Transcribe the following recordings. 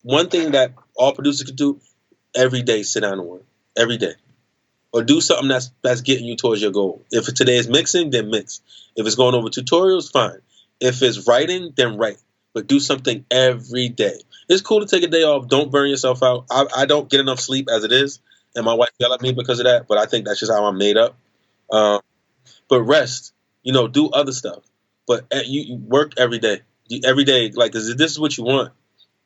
one thing that all producers can do every day: sit down and work every day, or do something that's getting you towards your goal. If today is mixing, then mix. If it's going over tutorials, fine. If it's writing, then write. But do something every day. It's cool to take a day off. Don't burn yourself out. I don't get enough sleep as it is, and my wife yell at me because of that. But I think that's just how I'm made up. But rest. Do other stuff. But you work every day. Every day, like, this is what you want.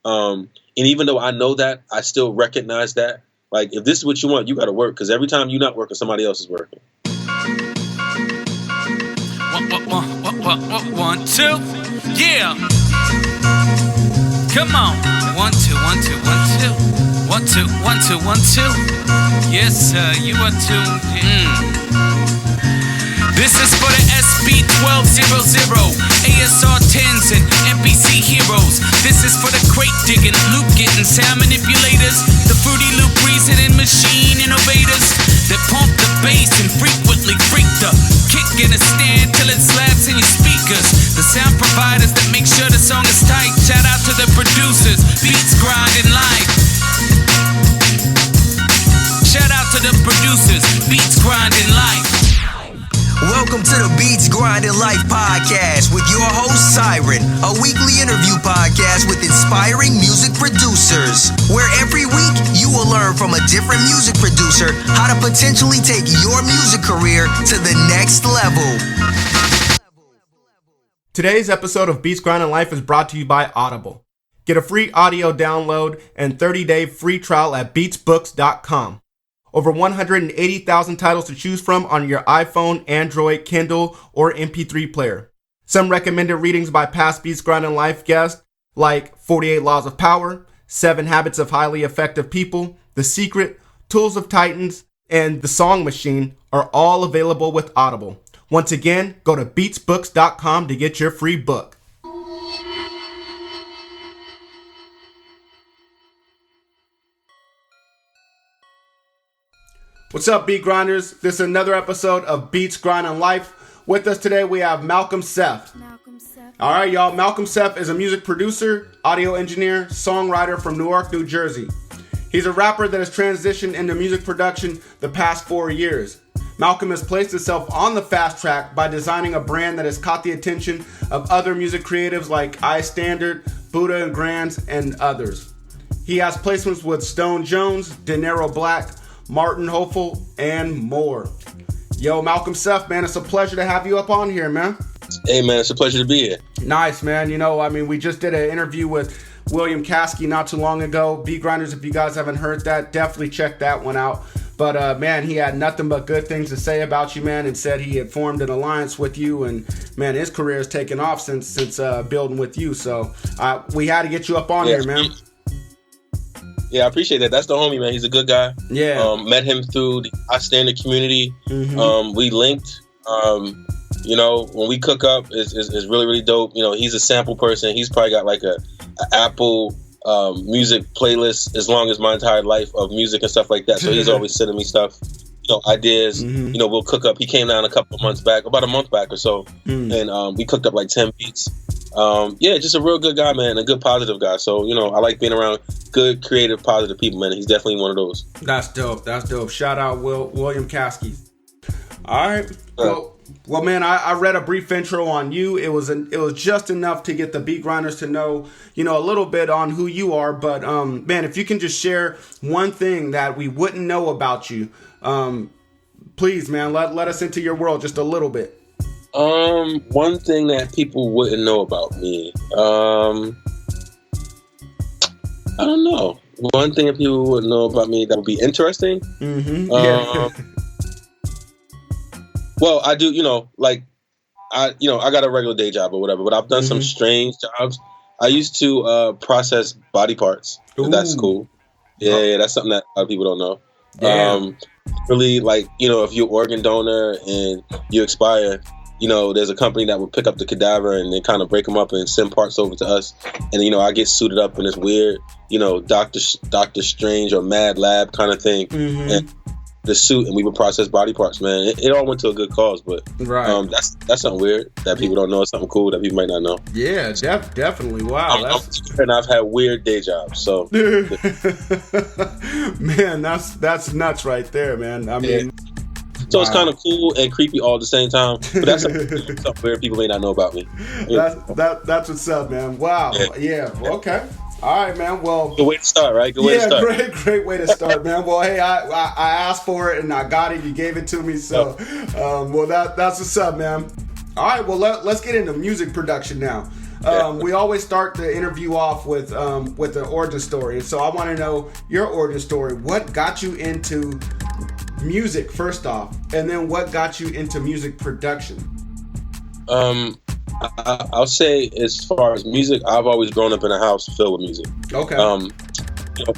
And even though I know that, I still recognize that. Like, if this is what you want, you got to work. Because every time you're not working, somebody else is working. 1, 2, yeah. Come on. 1, 2, 1, 2, 1, 2. 1, 2, 1, 2, 1, 2. Yes, sir, you are tuned in. This is for the SB1200, ASR 10s and NPC heroes. This is for the crate digging, loop getting, sound manipulators, the Fruity Loop reasoning machine innovators that pump the bass and frequently freak the kick in a stand till it slaps in your speakers. The sound providers that make sure the song is tight. Shout out to the producers, beats grinding life. Shout out to the producers, beats grinding life. Welcome to the Beats Grinding Life podcast with your host Siren, a weekly interview podcast with inspiring music producers, where every week you will learn from a different music producer how to potentially take your music career to the next level. Today's episode of Beats Grinding Life is brought to you by Audible. Get a free audio download and 30-day free trial at beatsbooks.com. Over 180,000 titles to choose from on your iPhone, Android, Kindle, or MP3 player. Some recommended readings by past Beats Grinding Life guests like 48 Laws of Power, 7 Habits of Highly Effective People, The Secret, Tools of Titans, and The Song Machine are all available with Audible. Once again, go to beatsbooks.com to get your free book. What's up, Beat Grinders? This is another episode of Beats Grinding Life. With us today, we have Malcomsef. All right, y'all. Malcomsef is a music producer, audio engineer, songwriter from Newark, New Jersey. He's a rapper that has transitioned into music production the past 4 years. Malcolm has placed himself on the fast track by designing a brand that has caught the attention of other music creatives like iStandard, Buda and Grandz, and others. He has placements with Stone Jones, Deniro Black, Martin Hopeful, and more. Yo, Malcolmsef, man, it's a pleasure to have you up on here, man. Hey, man, it's a pleasure to be here. Nice, man. We just did an interview with William Caskey not too long ago. Beat Grinders, if you guys haven't heard that, definitely check that one out. But, man, he had nothing but good things to say about you, man, and said he had formed an alliance with you. And, man, his career has taken off since building with you. So we had to get you up on here, man. Yeah, I appreciate that. That's the homie, man. He's a good guy. Yeah. Met him through the iStandard community. Mm-hmm. We linked. When we cook up, it's really, really dope. He's a sample person. He's probably got like a Apple music playlist as long as my entire life of music and stuff like that. So he's always sending me stuff, ideas. Mm-hmm. We'll cook up. He came down about a month back or so, and we cooked up like 10 beats. Just a real good guy, man, a good positive guy. So, I like being around good, creative, positive people, man. He's definitely one of those. That's dope. Shout out William Caskey. All right. Well, man, I read a brief intro on you. It was just enough to get the Beat Grinders to know, a little bit on who you are. But, man, if you can just share one thing that we wouldn't know about you, please, man, let us into your world just a little bit. One thing that people wouldn't know about me, I don't know. One thing that people wouldn't know about me that would be interesting. Mm-hmm. Well, I do, I got a regular day job or whatever, but I've done some strange jobs. I used to process body parts. That's cool. Yeah, that's something that a lot of people don't know. Damn. Really, if you're an organ donor and you expire, there's a company that will pick up the cadaver and then kind of break them up and send parts over to us. And, I get suited up in this weird, Doctor Strange or Mad Lab kind of thing. Mm-hmm. And the suit and we would process body parts, man. It all went to a good cause, but that's something weird that people don't know. It's something cool that people might not know. Yeah, definitely. Wow. And I've had weird day jobs, so man, that's nuts right there, man. I mean, so it's kind of cool and creepy all at the same time. But that's something weird people may not know about me. That's what's up, man. Wow. Yeah. Okay. All right, man. Well, good way to start, right? Good way to start. Great way to start, man. Well, hey, I asked for it and I got it. You gave it to me, so well, that's what's up, man. All right, well, let's get into music production now. We always start the interview off with the origin story, so I want to know your origin story. What got you into music first off, and then what got you into music production? I'll say, as far as music, I've always grown up in a house filled with music. Okay.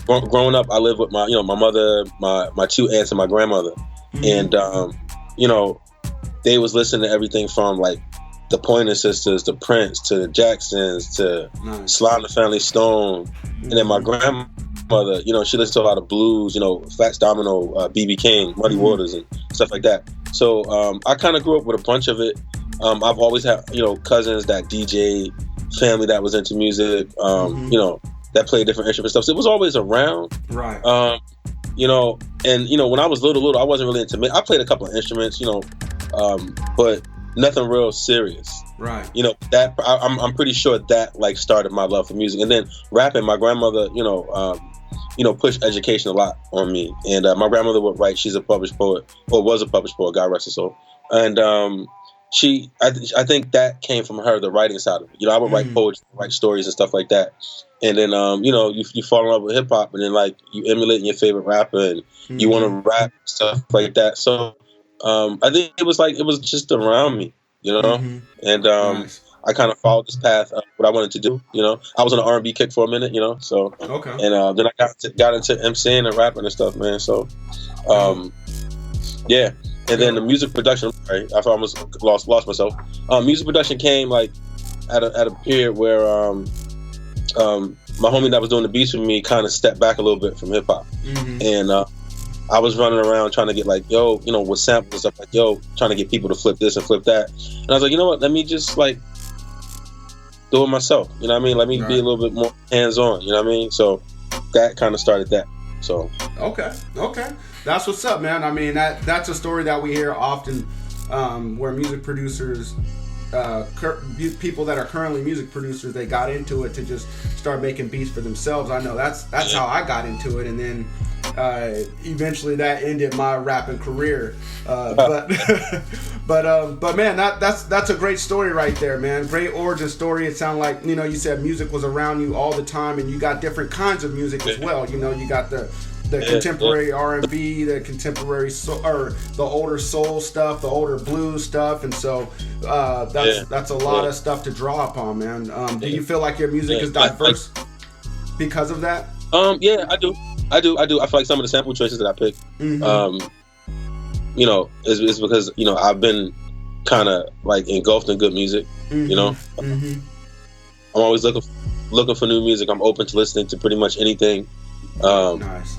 Growing up, I lived with my mother, my two aunts, and my grandmother, and they was listening to everything from like the Pointer Sisters to Prince to the Jacksons to Sly and the Family Stone, and then my grandmother, she listened to a lot of blues, Fats Domino, B.B. King, Muddy Waters, and stuff like that. So I kind of grew up with a bunch of it. I've always had, cousins that DJ, family that was into music, that played different instruments stuff. So it was always around. Right. And when I was little, I wasn't really into I played a couple of instruments, but nothing real serious. Right. That I'm pretty sure that like started my love for music. And then rapping, my grandmother, pushed education a lot on me. And my grandmother would write. She's a published poet, or was a published poet, God rest her soul. And I think that came from her, the writing side of it. I would write poetry, write stories and stuff like that. And then, you fall in love with hip hop, and then like you emulate your favorite rapper, and you want to rap stuff like that. So I think it was just around me, and nice. I kind of followed this path of what I wanted to do. I was on an R&B kick for a minute, so okay. And then I got into MCing and rapping and stuff, man. So yeah. And then the music production, right? I almost lost myself. Music production came like at a period where my homie that was doing the beats with me kind of stepped back a little bit from hip hop, and I was running around trying to get like, with samples and stuff, like, trying to get people to flip this and flip that. And I was like, you know what? Let me just like do it myself. You know what I mean? Let me be a little bit more hands on. You know what I mean? So that kind of started that. So okay. That's what's up, man. I mean, that's a story that we hear often, where music producers, people that are currently music producers, they got into it to just start making beats for themselves. I know that's how I got into it, and then eventually that ended my rapping career. But man, that's a great story right there, man. Great origin story. It sounded like you said music was around you all the time, and you got different kinds of music as well. You got the contemporary R&B, the contemporary or the older soul stuff, the older blues stuff, and so that's a lot of stuff to draw upon, man. Do you feel like your music is diverse because of that? Yeah, I do. I feel like some of the sample choices that I pick, is because I've been kind of like engulfed in good music. I'm always looking for new music. I'm open to listening to pretty much anything. Nice.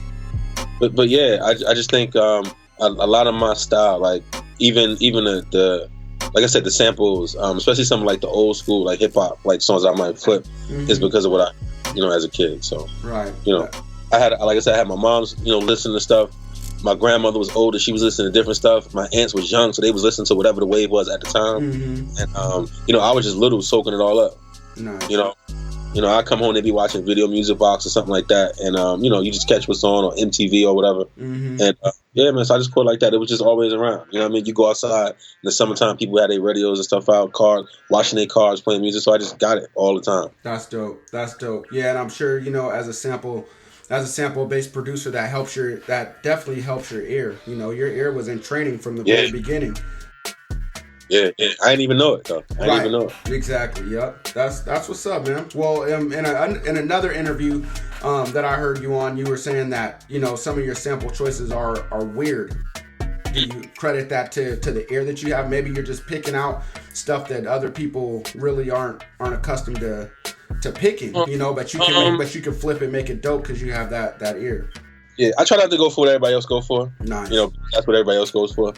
But yeah, I just think a lot of my style, like even the like I said, the samples, especially some like the old school like hip hop like songs I might flip, is because of what I as a kid. So I had my mom's listening to stuff. My grandmother was older; she was listening to different stuff. My aunts was young, so they was listening to whatever the wave was at the time. And I was just little, soaking it all up. Nice. I come home, they be watching Video Music Box or something like that, and you just catch what's on MTV or whatever. And yeah, man, so I just put it like that. It was just always around. You know what I mean? You go outside in the summertime, people had their radios and stuff out, washing their cars, playing music. So I just got it all the time. That's dope. Yeah, and I'm sure as a sample-based producer, that definitely helps your ear. Your ear was in training from the very beginning. Yeah, I didn't even know it though. I didn't even know it. Exactly. Yep. That's what's up, man. Well, in another interview that I heard you on, you were saying that some of your sample choices are weird. Do you credit that to the ear that you have? Maybe you're just picking out stuff that other people really aren't accustomed to picking. But you can flip it, make it dope because you have that ear. Yeah, I try not to go for what everybody else go for. Nice. that's what everybody else goes for.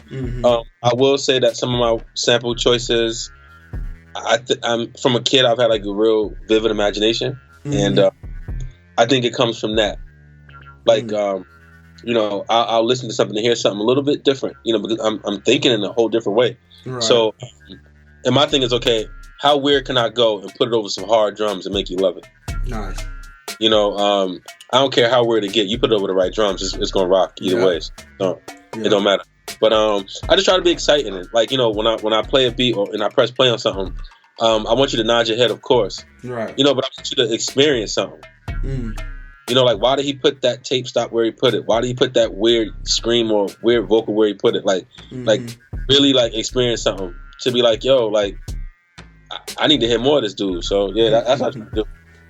I will say that some of my sample choices, I'm from a kid. I've had like a real vivid imagination, and I think it comes from that. Like, you know, I'll listen to something and hear something a little bit different, you know, because I'm thinking in a whole different way. Right. So, and my thing is, okay, how weird can I go and put it over some hard drums and make you love it? Nice. You know, I don't care how weird it get. You put it over the right drums, it's gonna rock either way. So, it don't matter. But I just try to be exciting. And, like, you know, when I play a beat and I press play on something, I want you to nod your head, of course. Right. You know, but I want you to experience something. You know, like, why did he put that tape stop where he put it? Why did he put that weird scream or weird vocal where he put it? Like, really, like, experience something to be like, yo, like, I need to hear more of this dude. So yeah, that's what I do.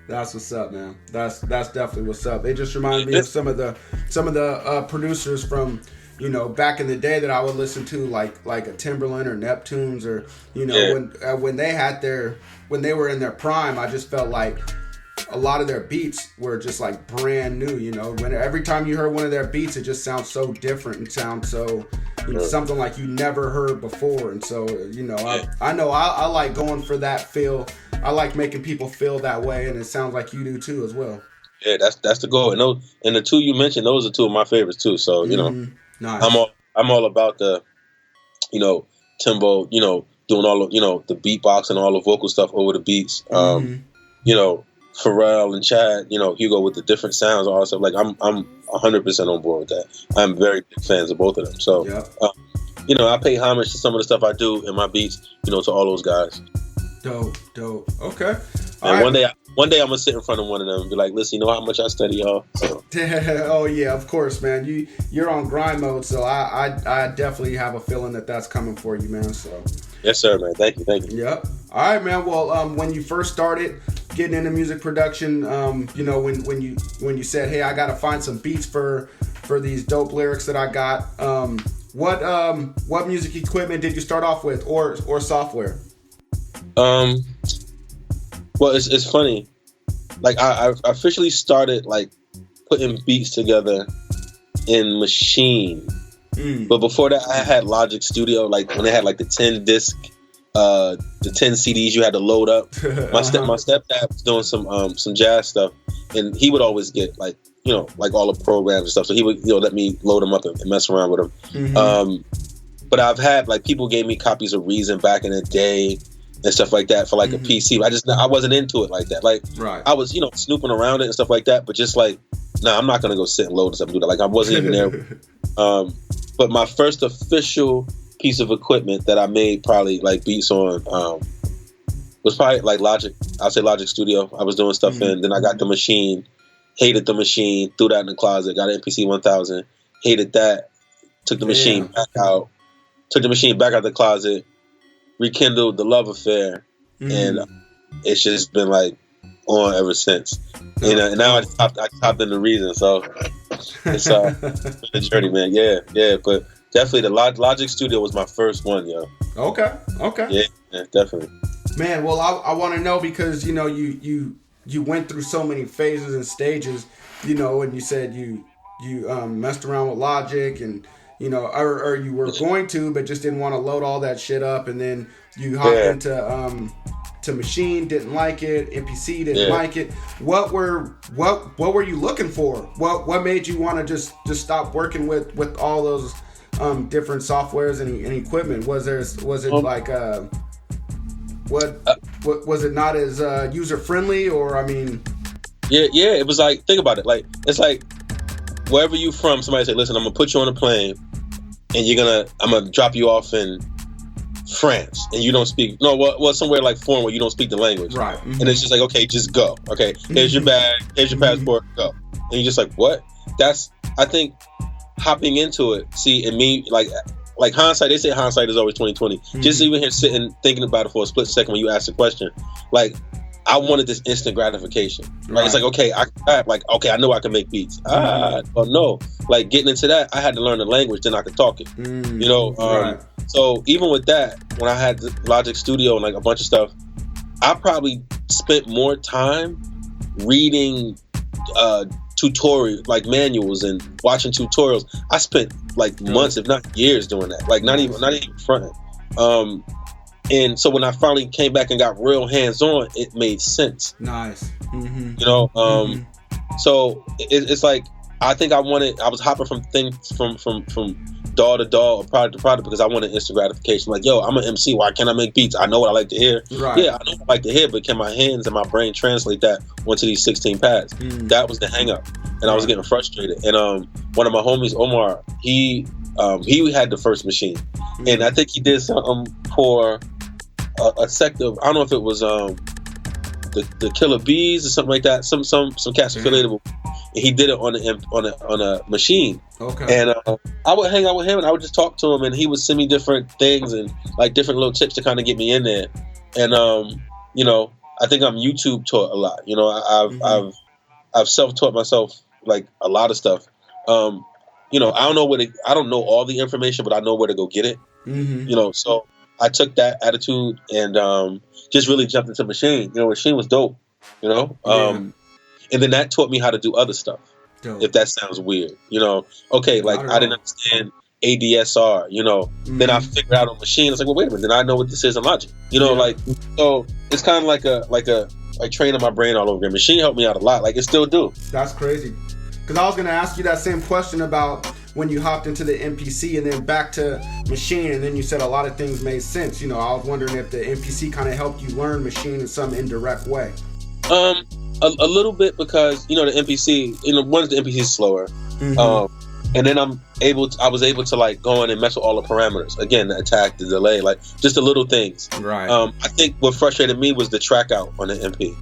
That's what's up, man. That's definitely what's up. It just reminds me of some of the producers from, you know, back in the day that I would listen to, like a Timberland or Neptunes, or, you know, when they were in their prime. I just felt like a lot of their beats were just like brand new, you know. When every time you heard one of their beats, it just sounds so different and sounds so, you know, something like you never heard before. And so, you know, I know I like going for that feel. I like making people feel that way, and it sounds like you do too as well. Yeah, that's the goal. And the two you mentioned, those are two of my favorites too. So, you know, nice. I'm all about the, you know, Timbo, you know, doing all of, you know, the beatbox and all the vocal stuff over the beats. You know, Pharrell and Chad, you know, Hugo with the different sounds, all that stuff. Like, I'm 100% on board with that. I'm very big fans of both of them. So, you know, I pay homage to some of the stuff I do in my beats, you know, to all those guys. Dope. Okay. And one day I'm gonna sit in front of one of them and be like, listen, you know how much I study y'all? So. Oh yeah, of course, man. You're on grind mode, so I definitely have a feeling that that's coming for you, man. So. Yes, sir, man. Thank you. Yep. All right, man. Well, when you first started getting into music production, you know, when you said, hey, I gotta find some beats for these dope lyrics that I got. What music equipment did you start off with, or software? Well, it's funny. Like, I officially started like putting beats together in Machine. But before that, I had Logic Studio. Like, when they had like the 10 disc, the 10 CDs you had to load up. My stepdad was doing some jazz stuff, and he would always get like, you know, like all the programs and stuff. So he would, you know, let me load them up and mess around with them. But I've had, like, people gave me copies of Reason back in the day and stuff like that for like a PC. I wasn't into it like that. Like, I was, you know, snooping around it and stuff like that, but just like, I'm not gonna go sit and load this up and do that. Like, I wasn't even there. But my first official piece of equipment that I made probably like beats on was probably like Logic. I'll say Logic Studio. I was doing stuff in. Then I got the Machine. Hated the Machine. Threw that in the closet. Got an MPC 1000. Hated that. Took the Machine back out. Took the Machine back out the closet. Rekindled the Love Affair, and it's just been like on ever since. And now I hopped in the Reason, so it's been a journey, man. Yeah, but definitely the Logic Studio was my first one, yo. Okay. Yeah, definitely. Man, well, I want to know, because, you know, you went through so many phases and stages, you know, and you said you messed around with Logic, and, you know, or you were going to, but just didn't want to load all that shit up, and then you hopped into to Machine, didn't like it, MPC didn't like it. What were you looking for? What made you want to just stop working with all those different softwares and equipment? Was it like was it not as user friendly, or, I mean? Yeah, it was like, think about it, like, it's like wherever you from, somebody say, listen, I'm gonna put you on a plane, and I'm gonna drop you off in France, and you don't speak, somewhere like foreign where you don't speak the language, right? And it's just like, okay, just go. Okay, here's your bag, here's your passport, go. And you're just like, what? That's, I think, hopping into it. See, and me, like hindsight. They say hindsight is always 20/20. Just even here sitting thinking about it for a split second when you ask the question, like, I wanted this instant gratification. Right? It's like, okay, I know I can make beats. But no, like, getting into that, I had to learn the language, then I could talk it. You know, so even with that, when I had the Logic Studio and like a bunch of stuff, I probably spent more time reading tutorial, like manuals and watching tutorials. I spent like months, if not years, doing that. Like not even fronting. And so when I finally came back and got real hands on, it made sense. Nice. Mm-hmm. You know, so it's like I think I was hopping from DAW to DAW or product to product because I wanted instant gratification. Like, yo, I'm an MC. Why can't I make beats? I know what I like to hear. Right. Yeah, I know what I like to hear, but can my hands and my brain translate that onto these 16 pads? That was the hang up. And I was getting frustrated. And one of my homies, Omar, he had the first machine. And I think he did something for a sect of, I don't know if it was the Killer Bees or something like that. Some cats affiliated with. And he did it on a machine. Okay. And I would hang out with him and I would just talk to him and he would send me different things and like different little tips to kind of get me in there. And you know, I think I'm YouTube taught a lot. You know, I've self-taught myself like a lot of stuff. You know, I don't know all the information, but I know where to go get it. You know, so I took that attitude and just really jumped into machine. You know, machine was dope. You know, and then that taught me how to do other stuff. Dope. If that sounds weird, you know. Okay, like I didn't understand ADSR. You know, then I figured out on machine. I was like, well, wait a minute. Then I know what this is in Logic. You know, like so. It's kind of like training my brain all over again. Machine helped me out a lot. Like it still do. That's crazy. Because I was gonna ask you that same question about when you hopped into the MPC and then back to machine, and then you said a lot of things made sense. You know, I was wondering if the MPC kind of helped you learn machine in some indirect way. A little bit because, you know, the MPC, you know, once the MPC is slower. And then I was able to like go in and mess with all the parameters. Again, the attack, the delay, like just the little things. Right. I think what frustrated me was the track out on the MP.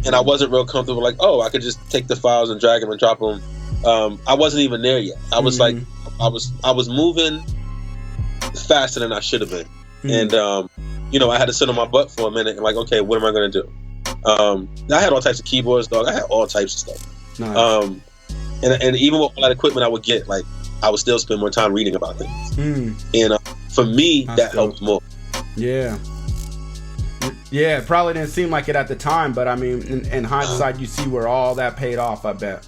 And I wasn't real comfortable like, I could just take the files and drag them and drop them. I wasn't even there yet. I was like, I was moving faster than I should have been. And, you know, I had to sit on my butt for a minute and like, okay, what am I going to do? I had all types of keyboards, dog. I had all types of stuff. Nice. And even with all that equipment I would get, like, I would still spend more time reading about things. And for me, that helped more. Yeah. Yeah, it probably didn't seem like it at the time, but I mean, in hindsight, you see where all that paid off, I bet.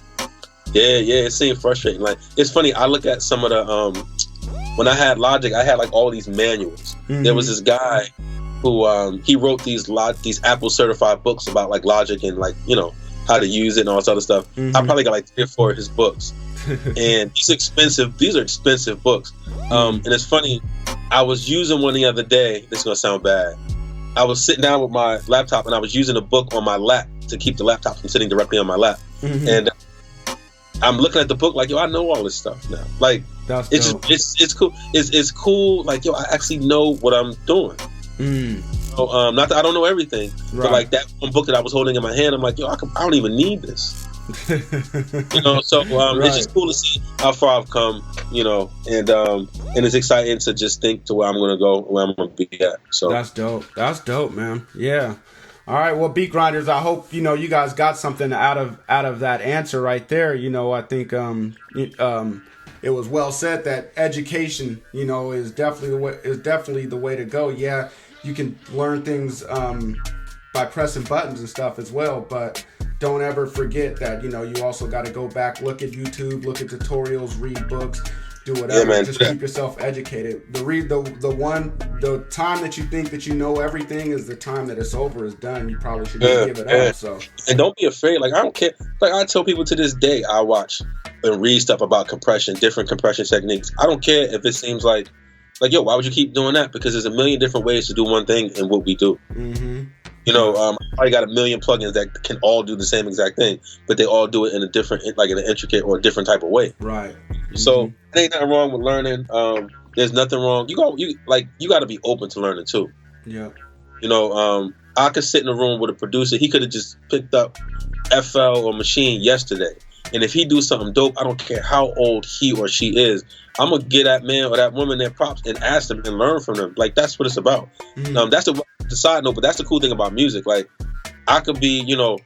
Yeah, it seemed frustrating. Like, it's funny, I look at some of the, when I had Logic, I had like all these manuals. There was this guy who he wrote these Apple certified books about like Logic and like, you know, how to use it and all this other stuff. I probably got like 3 or 4 of his books. And these are expensive books. And it's funny, I was using one the other day. This is gonna sound bad. I was sitting down with my laptop and I was using a book on my lap to keep the laptop from sitting directly on my lap. And I'm looking at the book like, yo, I know all this stuff now. Like, it's cool. It's cool. Like, yo, I actually know what I'm doing. So, not that I don't know everything, but like that one book that I was holding in my hand, I'm like, yo, I don't even need this. You know, so it's just cool to see how far I've come, you know, and it's exciting to just think to where I'm gonna go, where I'm gonna be at. So that's dope, man. Yeah. All right, well, Beat Grinders, I hope, you know, you guys got something out of that answer right there. You know, I think it was well said that education, you know, is definitely the way to go. Yeah, you can learn things by pressing buttons and stuff as well, but don't ever forget that, you know, you also got to go back, look at YouTube, look at tutorials, read books, do whatever. Just keep yourself educated. The time that you think that you know everything is the time that it's over, is done. You probably should give it up. So, and don't be afraid. Like, I don't care. Like, I tell people to this day, I watch and read stuff about compression, different compression techniques. I don't care if it seems like, yo, why would you keep doing that? Because there's a million different ways to do one thing in what we do. You know, I got a million plugins that can all do the same exact thing, but they all do it in a different, like in an intricate or a different type of way. Right. So there ain't nothing wrong with learning. There's nothing wrong. You got to be open to learning too. Yeah. You know, I could sit in a room with a producer. He could have just picked up FL or Machine yesterday, and if he do something dope, I don't care how old he or she is, I'm gonna get that man or that woman their props and ask them and learn from them. Like, that's what it's about. That's the side note, but that's the cool thing about music. Like, I could be, you know,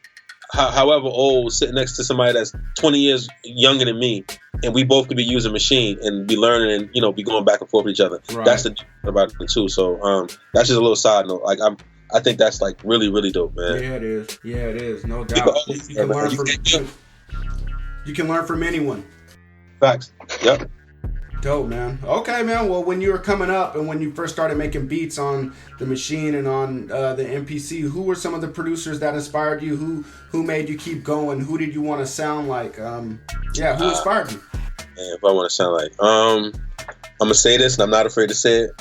however old, sitting next to somebody that's 20 years younger than me, and we both could be using Machine and be learning and, you know, be going back and forth with each other. Right. That's the thing about it too. So that's just a little side note. Like, I think that's like really, really dope, man. Yeah, it is. No doubt. You can learn from You can learn from anyone. Facts. Yep. Dope, man. Okay, man. Well, when you were coming up and when you first started making beats on the machine and on the MPC, who were some of the producers that inspired you? Who made you keep going? Who did you want to sound like? Who inspired you? Man, if I want to sound like, I'm gonna say this, and I'm not afraid to say it.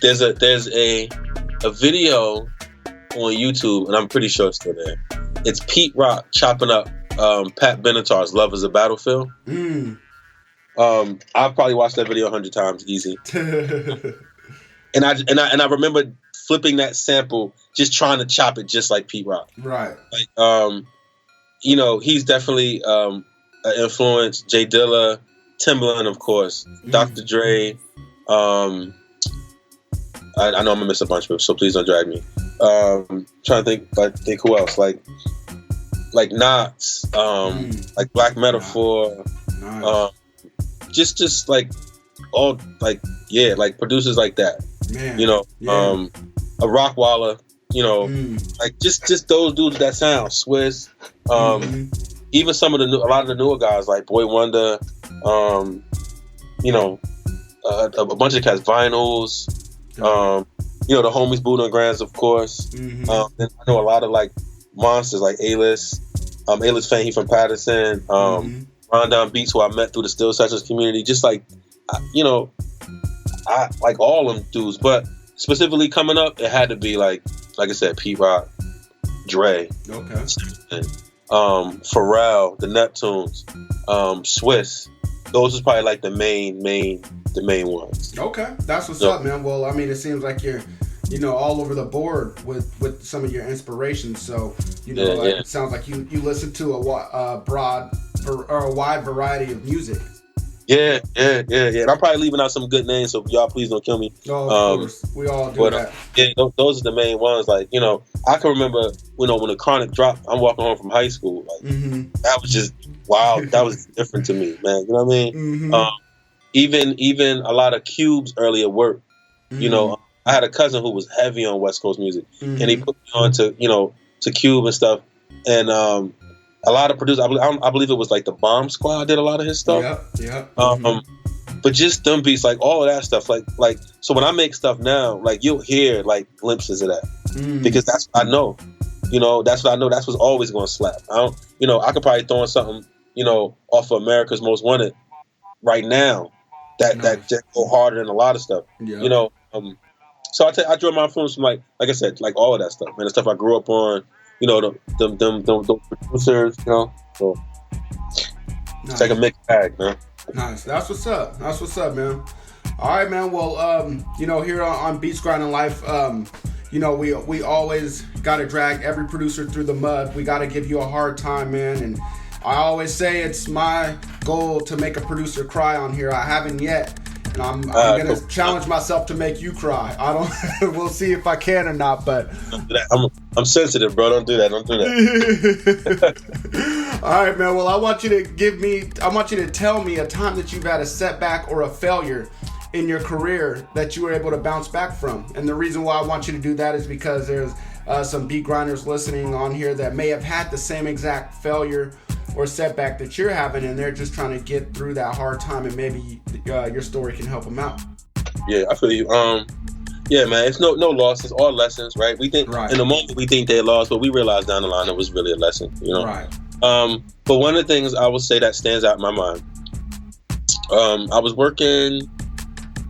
There's a video on YouTube, and I'm pretty sure it's still there. It's Pete Rock chopping up Pat Benatar's "Love Is a Battlefield." I've probably watched that video 100 times, easy. and I remember flipping that sample, just trying to chop it just like Pete Rock. Right. Like, he's definitely an influence. Jay Dilla, Timbaland, of course, Dr. Dre. I know I'm gonna miss a bunch of them, so please don't drag me. Trying to think who else, like Nas, like Black Metaphor. Nice. Just like all like producers like that. Man. A Rockwaller, like just those dudes that sound Swiss. Even some of a lot of the newer guys like Boy Wonder, a bunch of cats, Vinyls, the homies Buda and Grandz, of course. And I know a lot of like monsters like A-List Fane, he from Patterson, Rondon Beats, who I met through the Still Sessions community, just like, I like all them dudes, but specifically coming up, it had to be like I said, Pete Rock, Dre, Pharrell, the Neptunes, Swiss. Those was probably like the main ones. Okay, that's what's up, man. Well, I mean, it seems like you're, all over the board with some of your inspirations. So, it sounds like you listen to a wide variety of music. Yeah. And I'm probably leaving out some good names, so y'all please don't kill me. Oh, of course. We all do that. Yeah, those are the main ones. Like, I can remember, when the Chronic dropped, I'm walking home from high school. Like, that was just wow. That was different to me, man. You know what I mean? Even a lot of Cube's earlier work. I had a cousin who was heavy on West Coast music, and he put me on to Cube and stuff. And a lot of producers, I believe it was like the Bomb Squad did a lot of his stuff. Yeah. But just them beats, like all of that stuff, like so when I make stuff now, like you'll hear like glimpses of that because that's what I know. That's what I know. That's what's always going to slap. I could probably throw in something, off of America's Most Wanted right now that just go harder than a lot of stuff. Yeah. So I draw my influence from like I said, like all of that stuff, man. The stuff I grew up on. The producers, so it's like a mixed bag, man. Nice. That's what's up, man. All right, man. Well, here on Beats Grinding Life, we always got to drag every producer through the mud. We got to give you a hard time, man. And I always say it's my goal to make a producer cry on here. I haven't yet. And I'm gonna challenge myself to make you cry. We'll see if I can or not. But I'm sensitive, bro. Don't do that. All right, man. Well, I want you to tell me a time that you've had a setback or a failure in your career that you were able to bounce back from. And the reason why I want you to do that is because there's some beat grinders listening on here that may have had the same exact failure or setback that you're having, and they're just trying to get through that hard time, and maybe your story can help them out. Yeah, I feel you. Yeah, man, it's no losses, all lessons, right? We think in the moment we think they're lost, but we realize down the line it was really a lesson, Right. But one of the things I would say that stands out in my mind, I was working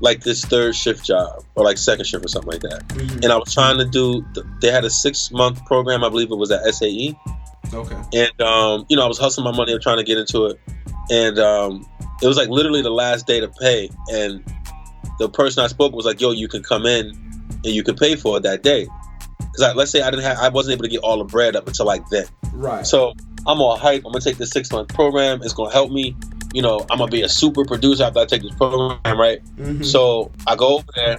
like this third shift job or like second shift or something like that, and I was trying to do. They had a 6-month program, I believe it was at SAE. Okay. And I was hustling my money, I'm trying to get into it, and it was like literally the last day to pay, and the person I spoke was like, "Yo, you can come in and you can pay for it that day," because let's say I wasn't able to get all the bread up until like then. Right. So I'm all hype. I'm gonna take this 6-month program. It's gonna help me. I'm gonna be a super producer after I take this program, right? So I go over there,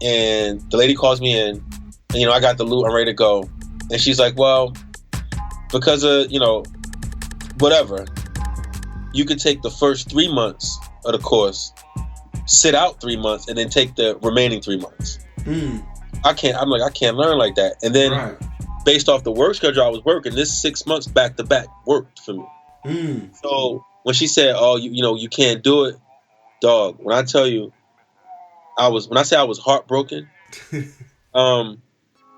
and the lady calls me in, and I got the loot. I'm ready to go, and she's like, "Well, because of, whatever, you could take the first 3 months of the course, sit out 3 months, and then take the remaining 3 months." I can't learn like that. And then based off the work schedule I was working, this 6 months back to back worked for me. So when she said, "Oh, you can't do it," dog. When I tell you, when I say I was heartbroken,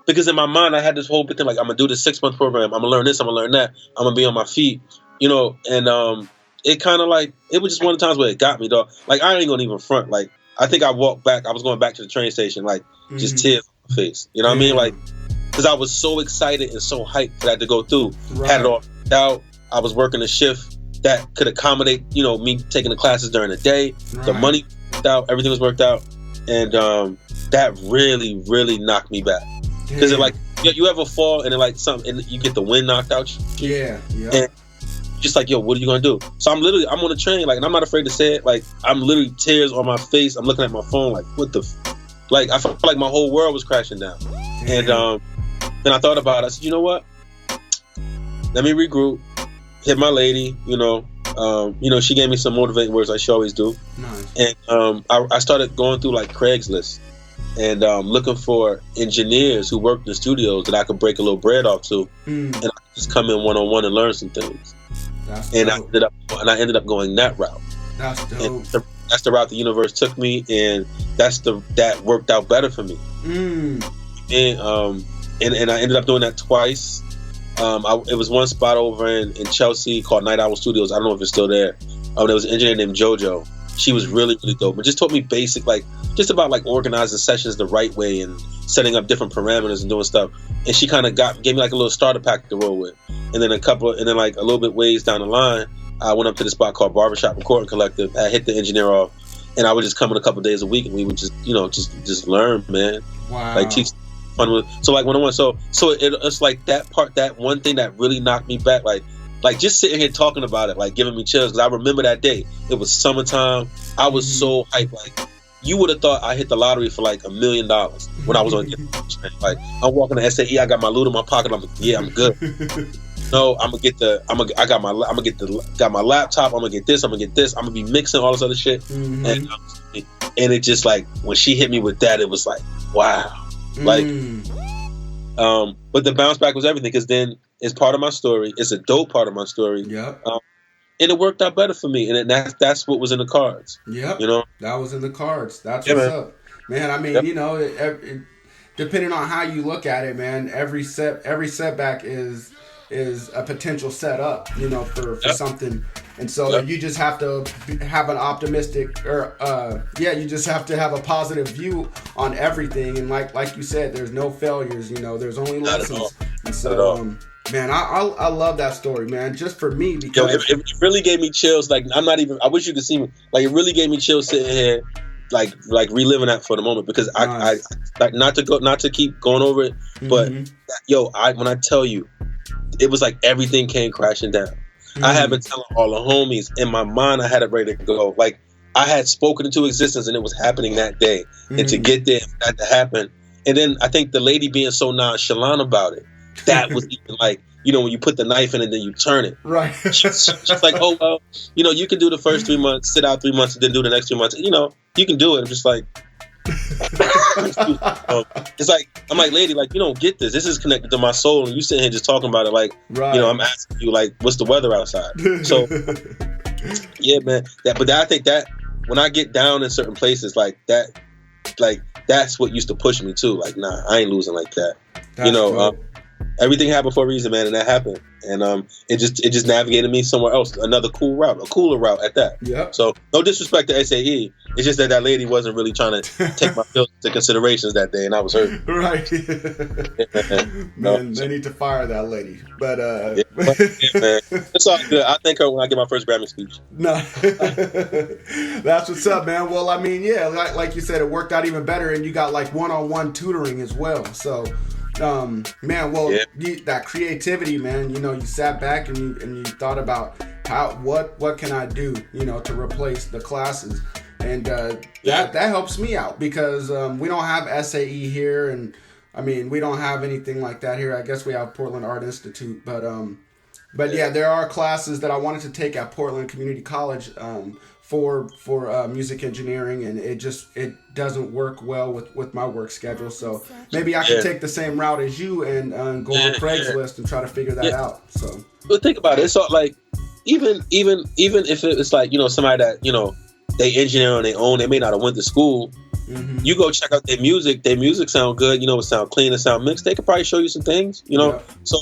because in my mind I had this whole big thing like I'm gonna do this 6-month program. I'm gonna learn this. I'm gonna learn that. I'm gonna be on my feet, and it kind of like it was just one of the times where it got me, dog. Like I ain't gonna even front. Like I think I walked back. I was going back to the train station, like just tears on my face. You know what I mean? Like because I was so excited and so hyped for that to go through. Right. Had it all out. I was working a shift that could accommodate, me taking the classes during the day. Right. The money worked out. Everything was worked out, and that really, really knocked me back. Because it like you ever fall and it like something and you get the wind knocked out. Yeah. And just like, yo, what are you gonna do? So I'm on the train, like, and I'm not afraid to say it. Like, I'm literally tears on my face. I'm looking at my phone, like, what the, like, I felt like my whole world was crashing down. And then I thought about it. I said, you know what? Let me regroup. Hit my lady. She gave me some motivating words, like she always do. Nice. And I started going through like Craigslist and looking for engineers who worked in the studios that I could break a little bread off to, and I could just come in one-on-one and learn some things. And I ended up going that route. That's dope. And that's the route the universe took me, and that worked out better for me. And I ended up doing that twice. It was one spot over in Chelsea called Night Owl Studios. I don't know if it's still there. There was an engineer named JoJo. She was really, really dope. But just taught me basic, like, just about like organizing sessions the right way and setting up different parameters and doing stuff. And she kind of gave me like a little starter pack to roll with. And then like a little bit ways down the line, I went up to the spot called Barbershop Recording Collective. I hit the engineer off, and I would just come in a couple days a week, and we would just, just learn, man. Wow. Like teach fun with. So like when I went, so it's like that part, that one thing that really knocked me back, like just sitting here talking about it, like giving me chills, because I remember that day. It was summertime. I was so hyped. Like, you would have thought I hit the lottery for like $1 million when I was on. Like, I'm walking to SAE. I got my loot in my pocket. I'm like, yeah, I'm good. No, got my laptop. I'm gonna get this. I'm gonna be mixing all this other shit. And it just like when she hit me with that, it was like, wow. Like, but the bounce back was everything, because then it's part of my story. It's a dope part of my story. Yeah. And it worked out better for me, and that's what was in the cards. Yep. That was in the cards. That's what's up, man. I mean, depending on how you look at it, man, every setback is a potential setup, for something. And so you just have to have an optimistic, you just have to have a positive view on everything. And like you said, there's no failures, there's only lessons. And so, man, I love that story, man. Just for me, because it really gave me chills. Like, I wish you could see me. Like, it really gave me chills sitting here, like reliving that for the moment, because nice. I like not to keep going over it, but when I tell you, it was like everything came crashing down. I had been telling all the homies. In my mind, I had it ready to go. Like, I had spoken into existence, and it was happening that day. And to get there, for that to happen. And then I think the lady being so nonchalant about it, that was even like, when you put the knife in and then you turn it. Right. She's like, oh, well, you can do the first 3 months, sit out 3 months, and then do the next 3 months. You can do it. I'm just like, it's like, I'm like, lady, like, you don't get this. This is connected to my soul, and you sitting here just talking about it like, right. I'm asking you, like, what's the weather outside? So, yeah, man. I think that when I get down in certain places like that, like, that's what used to push me too. Like, nah, I ain't losing like that. That's everything happened for a reason, man, and that happened. And it just navigated me somewhere else, another cool route, a cooler route at that. Yeah. So no disrespect to SAE, it's just that lady wasn't really trying to take my feelings into considerations that day, and I was hurt. Right. Man, they need to fire that lady. But man, it's all good. I thank her when I get my first Grammy speech. No, that's what's up, man. Well, I mean, yeah, like you said, it worked out even better, and you got like one-on-one tutoring as well. So. Man, well, that creativity, man, you sat back and you thought about what can I do, to replace the classes. And that helps me out, because we don't have SAE here, and I mean, we don't have anything like that here. I guess we have Portland Art Institute, but yeah, there are classes that I wanted to take at Portland Community College for music engineering, and it doesn't work well with my work schedule. So maybe I could take the same route as you and go on Craigslist and try to figure that out. So, but think about it. It's all like, even if it's like, you know, somebody that, you know, they engineer on their own, they may not have went to school. You go check out their music sound good, you know, it sound clean, it sound mixed. They could probably show you some things, you know. So,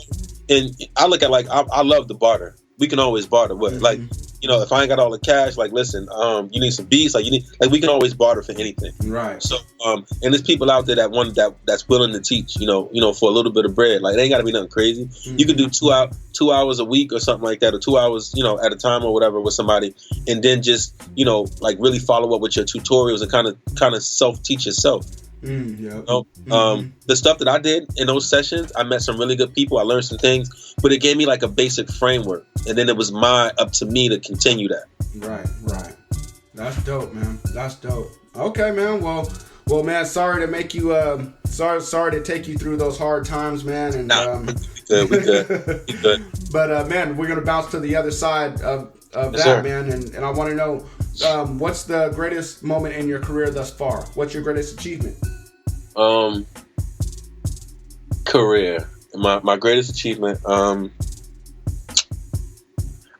and I look at, like, I love the barter. We can always barter with, like, you know, if I ain't got all the cash, like, listen, you need some beats, like, we can always barter for anything. Right. So, and there's people out there that's willing to teach, you know, for a little bit of bread. Like, it ain't got to be nothing crazy. You can do 2 hours a week or something like that, or 2 hours, you know, at a time or whatever with somebody, and then just, you know, like, really follow up with your tutorials and kind of self-teach yourself. You know? The stuff that I did in those sessions, I met some really good people. I learned some things, but it gave me like a basic framework, and then it was up to me to continue that. Right. That's dope, man. That's dope. Okay, man. Well, man. Sorry to make you. Sorry to take you through those hard times, man. And we good. But man, we're gonna bounce to the other side of that, sir. Man. And I want to know, what's the greatest moment in your career thus far? What's your greatest achievement? Career. My greatest achievement.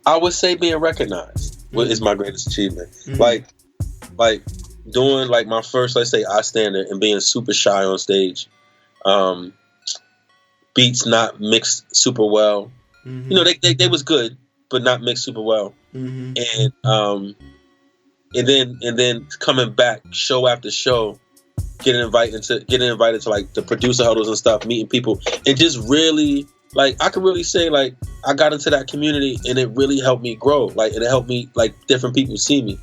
I would say being recognized is my greatest achievement. Like doing like my first, let's say, iStandard, and being super shy on stage. Beats not mixed super well. You know, they was good, but not mixed super well. And then coming back show after show, getting invited to like the producer huddles and stuff, meeting people, and just really, like, I could really say, like, I got into that community and it really helped me grow. Like, and it helped me, like, different people see me.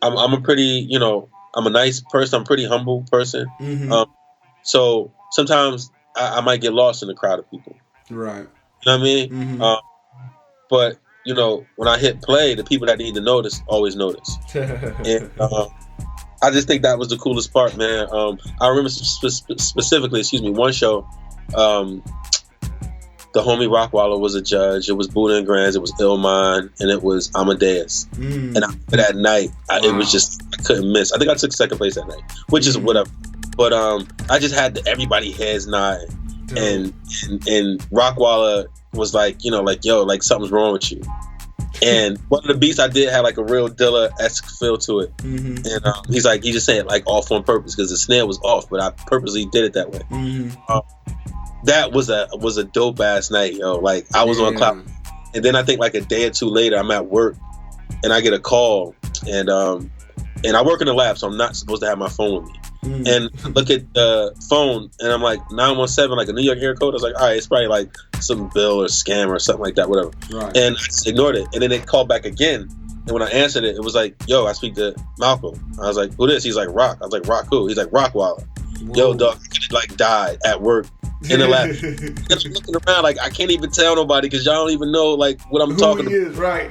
I'm a pretty, you know, I'm a nice person. I'm a pretty humble person. So sometimes I might get lost in the crowd of people. Right. You know what I mean? But, you know, when I hit play, the people that need to notice always notice. And I just think that was the coolest part, man. I remember specifically, one show, the homie Rockwaller was a judge. It was Buda and Grandz. It was Illmind, and it was Amadeus. And after that night, it was just, I couldn't miss. I think I took second place that night, which is whatever. But I just had everybody heads nodding, and Rockwaller was like, you know, like, yo, like, something's wrong with you. And one of the beats I did had like a real Dilla-esque feel to it. And he's like, he just saying it like off on purpose because the snare was off, but I purposely did it that way. That was a dope ass night, yo. Like, I was on cloud. And then I think like a day or two later, I'm at work and I get a call, and I work in the lab, so I'm not supposed to have my phone with me. And I look at the phone and I'm like, 917, like a New York area code. I was like, all right, it's probably like some bill or scam or something like that, whatever. Right. And I just ignored it. And then they called back again. And when I answered it, it was like, yo, I speak to Malcolm. I was like, who this? He's like, Rock. I was like, Rock who? He's like, Rockwaller. Yo, dog, I could like died at work in the lab. And I'm looking around like, I can't even tell nobody because y'all don't even know like what I'm talking about. Is, right.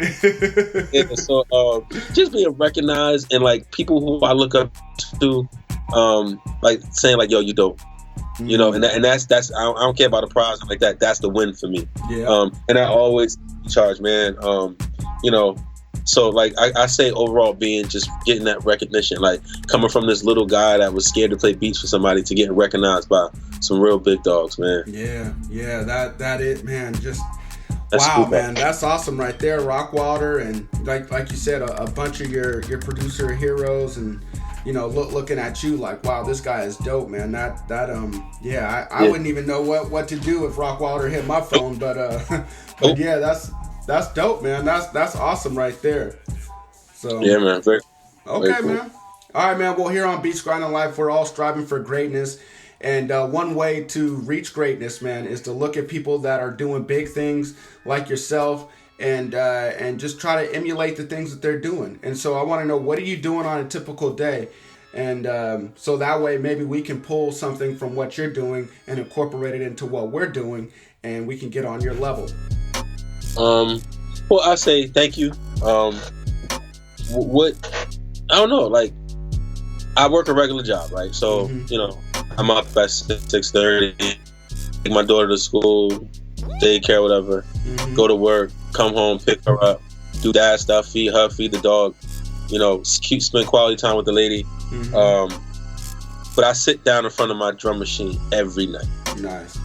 And so just being recognized, and like people who I look up to, like saying like, yo, you dope. You know, and that's I don't care about the prize like that. That's the win for me. Yeah. And I always charge, man. You know, so like I say overall, being just getting that recognition, like coming from this little guy that was scared to play beats for somebody to getting recognized by some real big dogs, man. Yeah, that it, man. Just that's wow, cool, man. That's awesome right there, Rockwater, and like you said, a bunch of your producer heroes, and you know, looking at you like, wow, this guy is dope, man. I wouldn't even know what to do if Rockwater hit my phone, but yeah, that's dope, man. That's awesome right there. So yeah, man. Very cool. Man. All right, man. Well, here on Beats Grinding Life, we're all striving for greatness. And one way to reach greatness, man, is to look at people that are doing big things like yourself, and just try to emulate the things that they're doing. And so I want to know, what are you doing on a typical day? And so that way maybe we can pull something from what you're doing and incorporate it into what we're doing, and we can get on your level. Well, I say thank you. What I don't know, like, I work a regular job, right? So you know, I'm up at 6:30, take my daughter to school, daycare, whatever, go to work, come home, pick her up, do dad stuff, feed her, feed the dog, you know, spend quality time with the lady. But I sit down in front of my drum machine every night. Nice.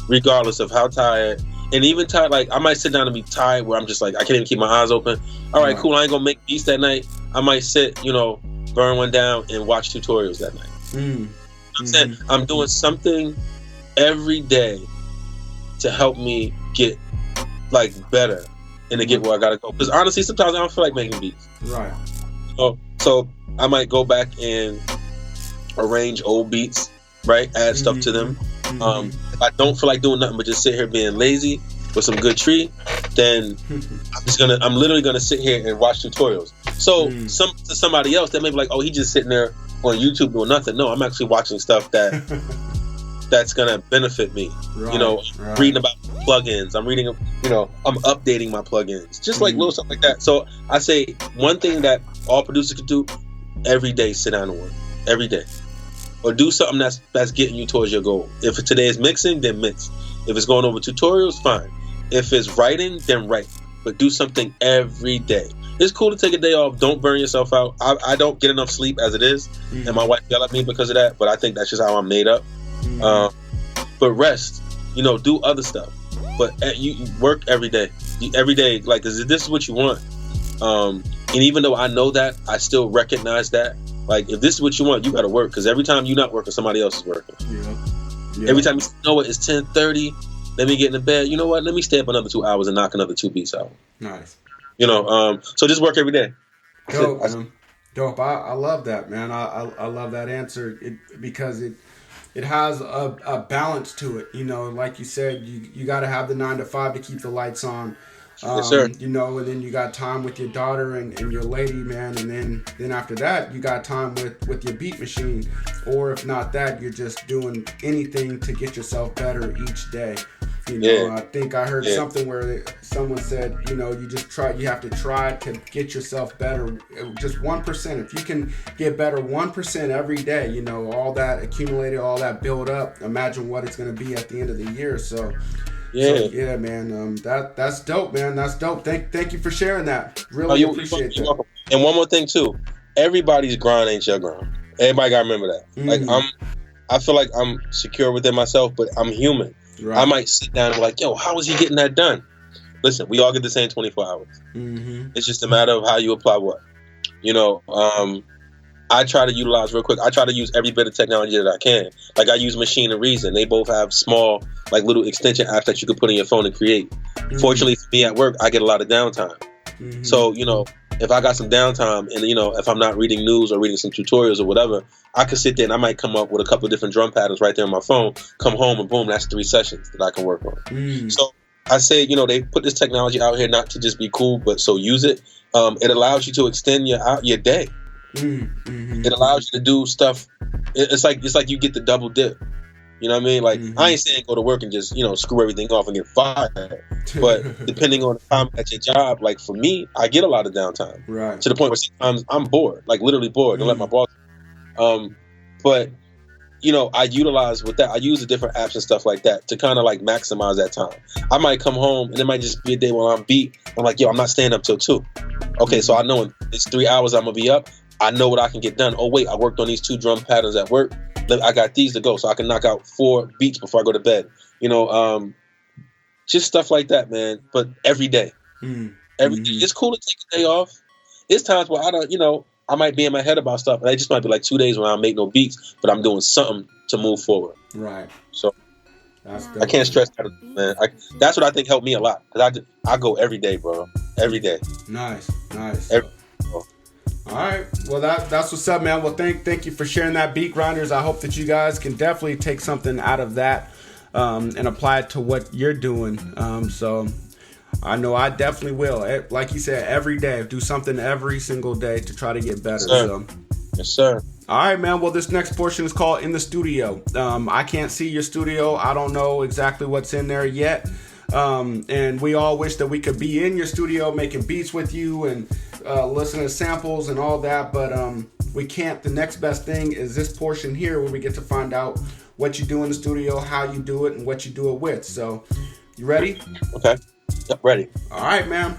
Regardless of how tired, And even tired, like I might sit down and be tired where I'm just like I can't even keep my eyes open. All right, cool. I ain't gonna make beats that night. I might sit, burn one down and watch tutorials that night. I'm saying I'm doing something every day to help me get like better and to get where I gotta go. Because honestly, sometimes I don't feel like making beats. Right. So I might go back and arrange old beats, right? Add stuff to them. If I don't feel like doing nothing but just sit here being lazy with some good tree, then I'm literally gonna sit here and watch tutorials. So to somebody else that may be like, oh, he just sitting there on YouTube doing nothing. No, I'm actually watching stuff that's gonna benefit me. Right. Reading about plugins. I'm reading, I'm updating my plugins. Just like little stuff like that. So I say one thing that all producers can do every day: sit down and work every day. Or do something that's getting you towards your goal. If today is mixing, then mix. If it's going over tutorials, fine. If it's writing, then write. But do something every day. It's cool to take a day off. Don't burn yourself out. I don't get enough sleep as it is, and my wife yell at me because of that. But I think that's just how I'm made up. But rest. Do other stuff. But you work every day. Every day, like this is what you want. And even though I know that, I still recognize that. Like, if this is what you want, you got to work. Because every time you're not working, somebody else is working. Yeah. Every time you know what, it's 10:30. Let me get in the bed. You know what? Let me stay up another 2 hours and knock another 2 beats out. Nice. So just work every day. Dope, man. Dope. I love that, man. I love that answer because it has a balance to it. Like you said, you got to have the 9 to 5 to keep the lights on. Yes, sir. And then you got time with your daughter and your lady, man, and then after that you got time with your beat machine, or if not that, you're just doing anything to get yourself better each day. I think I heard something where someone said, you have to try to get yourself better, just 1%. If you can get better 1% every day, all that accumulated, all that build up, imagine what it's going to be at the end of the year. So man, that's dope, man. That's dope. Thank you for sharing that. Really appreciate that. Welcome. And one more thing too, everybody's grind ain't your grind. Everybody gotta remember that. Like I feel like I'm secure within myself, but I'm human. Right. I might sit down and be like, yo, how is he getting that done? Listen, we all get the same 24 hours. It's just a matter of how you apply what. I try to utilize real quick. I try to use every bit of technology that I can. Like I use Machine and Reason. They both have small, like little extension apps that you can put in your phone and create. Fortunately for me at work, I get a lot of downtime. So, if I got some downtime and, if I'm not reading news or reading some tutorials or whatever, I could sit there and I might come up with a couple of different drum patterns right there on my phone, come home and boom, that's 3 sessions that I can work on. So I say, they put this technology out here not to just be cool, but so use it. It allows you to extend your day. It allows you to do stuff. It's like you get the double dip. You know what I mean? Like I ain't saying go to work and just screw everything off and get fired. But depending on the time at your job, like for me, I get a lot of downtime. Right. To the point where sometimes I'm bored, like literally bored. Don't let my boss. But I utilize with that. I use the different apps and stuff like that to kind of like maximize that time. I might come home and it might just be a day when I'm beat. I'm like, yo, I'm not staying up till 2. Okay, so I know in it's 3 hours I'm gonna be up. I know what I can get done. Oh wait, I worked on these 2 drum patterns at work. I got these to go, so I can knock out 4 beats before I go to bed. Just stuff like that, man. But every day, every day. It's cool to take a day off. It's times where I don't, I might be in my head about stuff, and it just might be like 2 days when I don't make no beats, but I'm doing something to move forward. Right. So I can't stress that, man. That's what I think helped me a lot, because I go every day, bro. Every day. Nice. All right, well that's what's up, man. Well, thank you for sharing that, beat grinders. I hope that you guys can definitely take something out of that and apply it to what you're doing. So I know I definitely will. Like you said, every day, do something every single day to try to get better. Yes, sir. All right, man. Well, this next portion is called In the Studio. I can't see your studio. I don't know exactly what's in there yet. And we all wish that we could be in your studio making beats with you and listen to samples and all that, but we can't. The next best thing is this portion here where we get to find out what you do in the studio, how you do it, and what you do it with. So, you ready? Okay. Yep, ready. All right, man.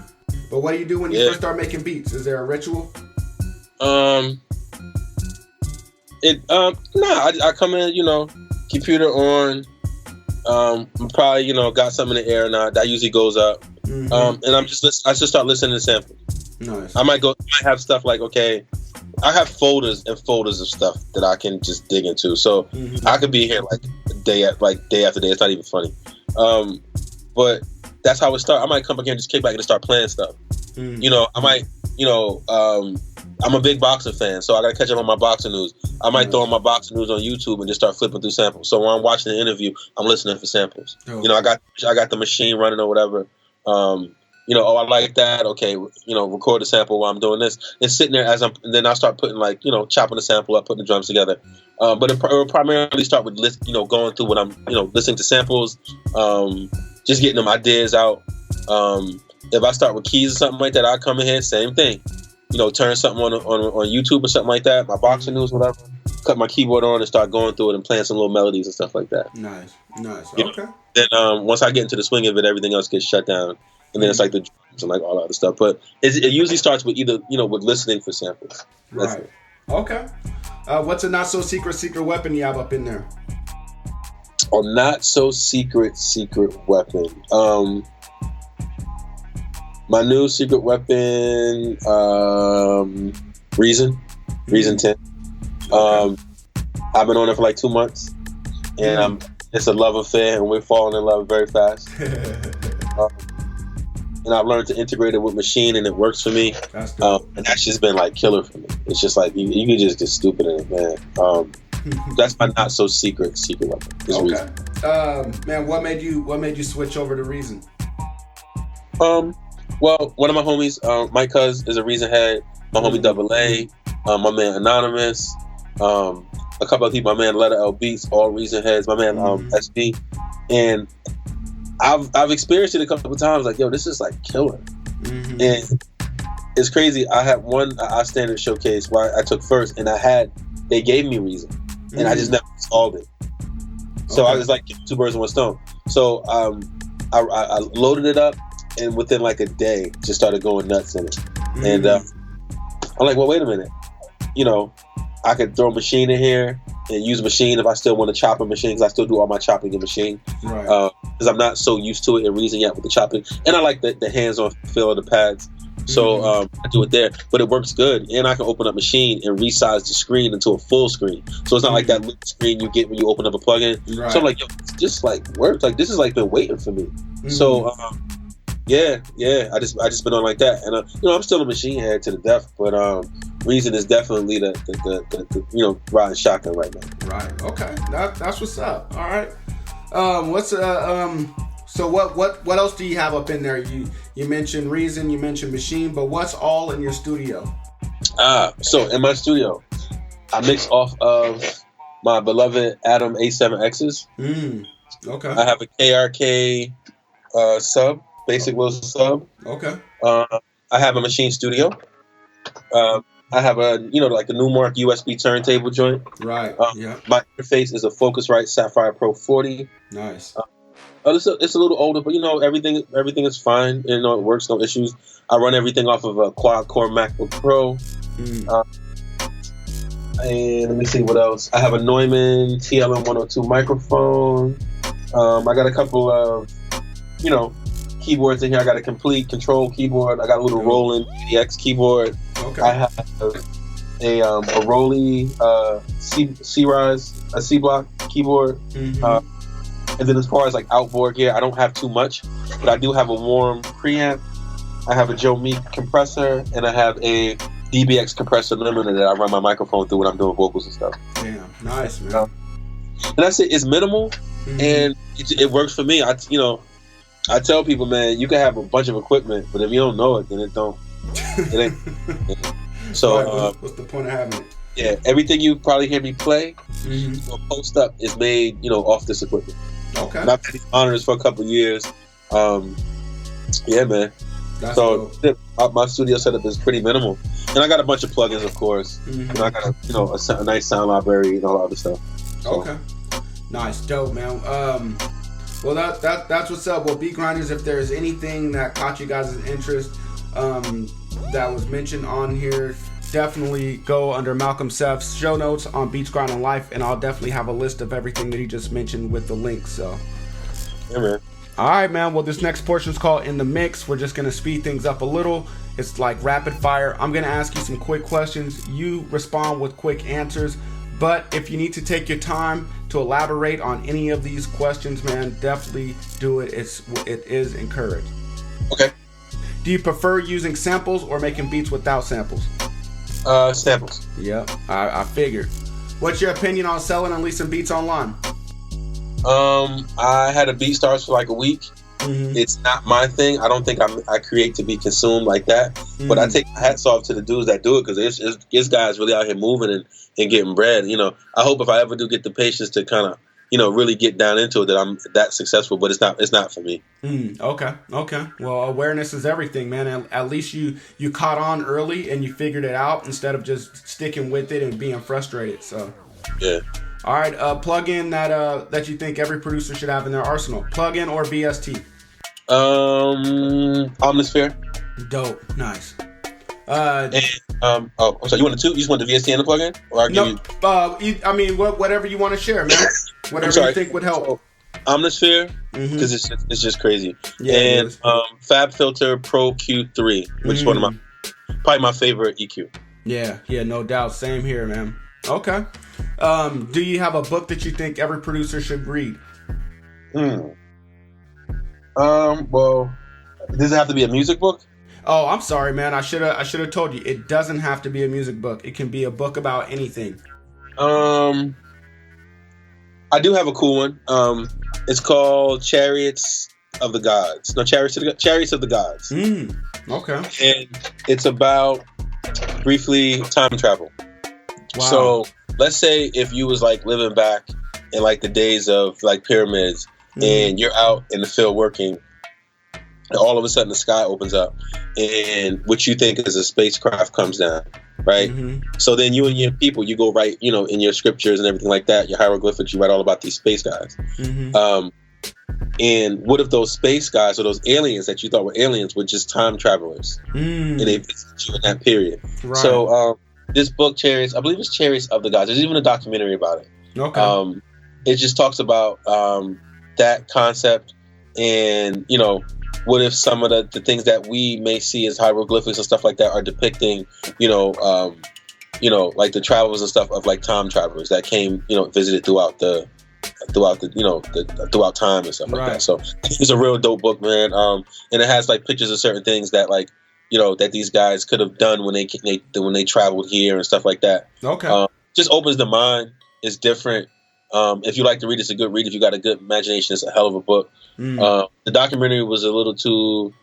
But what do you do when you first start making beats? Is there a ritual? I come in, computer on. Probably, got something in the air now. That usually goes up. And I just start listening to samples. Nice. I might have stuff like, okay, I have folders and folders of stuff that I can just dig into. So I could be here like day after day. It's not even funny. But that's how it starts. I might come back here and just kick back and just start playing stuff. I might, I'm a big boxing fan, so I gotta catch up on my boxing news. I might throw on my boxing news on YouTube and just start flipping through samples. So when I'm watching the interview, I'm listening for samples. I got the machine running or whatever. I like that. Okay, record the sample while I'm doing this, and sitting there and then I start putting chopping the sample up, putting the drums together. But it will primarily start with going through what I'm listening to samples, just getting them ideas out. If I start with keys or something like that, I come in here, same thing. Turn something on YouTube or something like that, my boxing news, whatever. Cut my keyboard on and start going through it and playing some little melodies and stuff like that. Nice. Okay. Then once I get into the swing of it, everything else gets shut down. And then it's like the drums and like all that other stuff. But it usually starts with either, with listening for samples. Right. Okay. What's a not so secret weapon you have up in there? A not so secret weapon. My new secret weapon, Reason 10. I've been on it for like 2 months, and it's a love affair, and we're falling in love very fast. And I've learned to integrate it with machine, and it works for me. And that's just been like killer for me. It's just like you can just get stupid in it, man. That's my not so secret weapon. Okay. Man, what made you switch over to Reason? Well, one of my homies, Mike Cuz, is a Reason head. My homie Double A, my man Anonymous, a couple of people, my man Letter L Beats, all Reason heads. My man SB, and I've experienced it a couple of times. Like, yo, this is like killer, and it's crazy. I had one iStandard showcase where I took first, and they gave me Reason, and I just never installed it. So I was like, two birds with one stone. So I loaded it up. And within like a day, just started going nuts in it. And I'm like, well, wait a minute. I could throw a machine in here and use a machine if I still want to chop a machine, because I still do all my chopping in machine. Right. Because I'm not so used to it in Reason yet with the chopping. And I like the hands-on feel of the pads. So I do it there. But it works good. And I can open up machine and resize the screen into a full screen. So it's not like that little screen you get when you open up a plugin. Right. So I'm like, yo, it's just like works. Like, this has like been waiting for me. So yeah, I just been on like that, and I'm still a machine head to the death, but Reason is definitely the riding shotgun right now. Right. Okay. That's what's up. All right. So what else do you have up in there? You mentioned Reason, you mentioned machine, but what's all in your studio? So in my studio, I mix off of my beloved Adam A7Xs. Okay. I have a KRK sub. Basic little sub. Okay. I have a machine studio. I have a like a Newark USB turntable joint. Right. Yeah. My interface is a Focusrite Sapphire Pro 40. Nice. It's a little older, but everything is fine. It works, no issues. I run everything off of a quad-core MacBook Pro. And let me see what else. I have a Neumann TLM 102 microphone. I got a couple of keyboards in here. I got a complete control keyboard. I got a little Roland PDX keyboard. Okay. I have a Roly C-Rise, a C-Block keyboard. And then as far as like outboard gear, I don't have too much, but I do have a warm preamp. I have a Joe Meek compressor, and I have a DBX compressor limiter that I run my microphone through when I'm doing vocals and stuff. Damn, nice, man. And that's it. It's minimal, and it works for me. I tell people, man, you can have a bunch of equipment, but if you don't know it, then it ain't. So, what's the point of having it? Yeah, everything you probably hear me play or post up is made, off this equipment. Okay. And I've had these monitors for a couple of years. Yeah, man. That's so my studio setup is pretty minimal, and I got a bunch of plugins, of course. And I got a nice sound library and all that other stuff. So. Okay. Nice, dope, man. Well, that's what's up. Well, Beat Grinders, if there's anything that caught you guys' interest that was mentioned on here, definitely go under Malcomsef's show notes on Beats Grinding Life, and I'll definitely have a list of everything that he just mentioned with the links. So, Yeah, man. All right, man. Well, this next portion is called In the Mix. We're just going to speed things up a little. It's like rapid fire. I'm going to ask you some quick questions. You respond with quick answers. But if you need to take your time to elaborate on any of these questions, man, definitely do it. It is encouraged. Okay. Do you prefer using samples or making beats without samples? Samples. Yep, I figured. What's your opinion on selling and leasing beats online? I had a BeatStars for like a week. Mm-hmm. It's not my thing. I don't think I create to be consumed like that. Mm-hmm. But I take my hats off to the dudes that do it, because it's guys really out here moving and getting bread. I hope if I ever do get the patience to kind of really get down into it, that I'm that successful. But it's not for me. Okay. Well, awareness is everything, man. At least you caught on early and you figured it out instead of just sticking with it and being frustrated. So yeah. All right, plug-in that you think every producer should have in their arsenal. Plug-in or VST? Omnisphere. Dope, nice. I'm sorry. You just want the VST and the plug-in, or I give you? Whatever you want to share, man. Whatever you think would help. So, Omnisphere, because it's just crazy. Yeah, and Fab Filter Pro Q3, which is probably my favorite EQ. Yeah, no doubt. Same here, man. Okay. Do you have a book that you think every producer should read? Well, does it have to be a music book? Oh, I'm sorry, man. I should have told you. It doesn't have to be a music book. It can be a book about anything. I do have a cool one. It's called Chariots of the Gods. No, Chariots of the Gods. Okay. And it's about briefly time travel. Wow. So let's say if you was like living back in like the days of like pyramids, and you're out in the field working, and all of a sudden the sky opens up, and what you think is a spacecraft comes down, right? So then you and your people, you go write, in your scriptures and everything like that, your hieroglyphics, you write all about these space guys. And what if those space guys or those aliens that you thought were aliens were just time travelers, and they visited you in that period? Right. So this book, Chariots, I believe it's Chariots of the Gods. There's even a documentary about it. Okay. It just talks about that concept, and what if some of the things that we may see as hieroglyphics and stuff like that are depicting like the travels and stuff of like time travelers that came visited throughout time and stuff like that. So it's a real dope book, man. And it has like pictures of certain things that like that these guys could have done when they traveled here and stuff like that. Okay. Just opens the mind. It's different. If you like to read, it's a good read. If you got a good imagination, it's a hell of a book. The documentary was a little too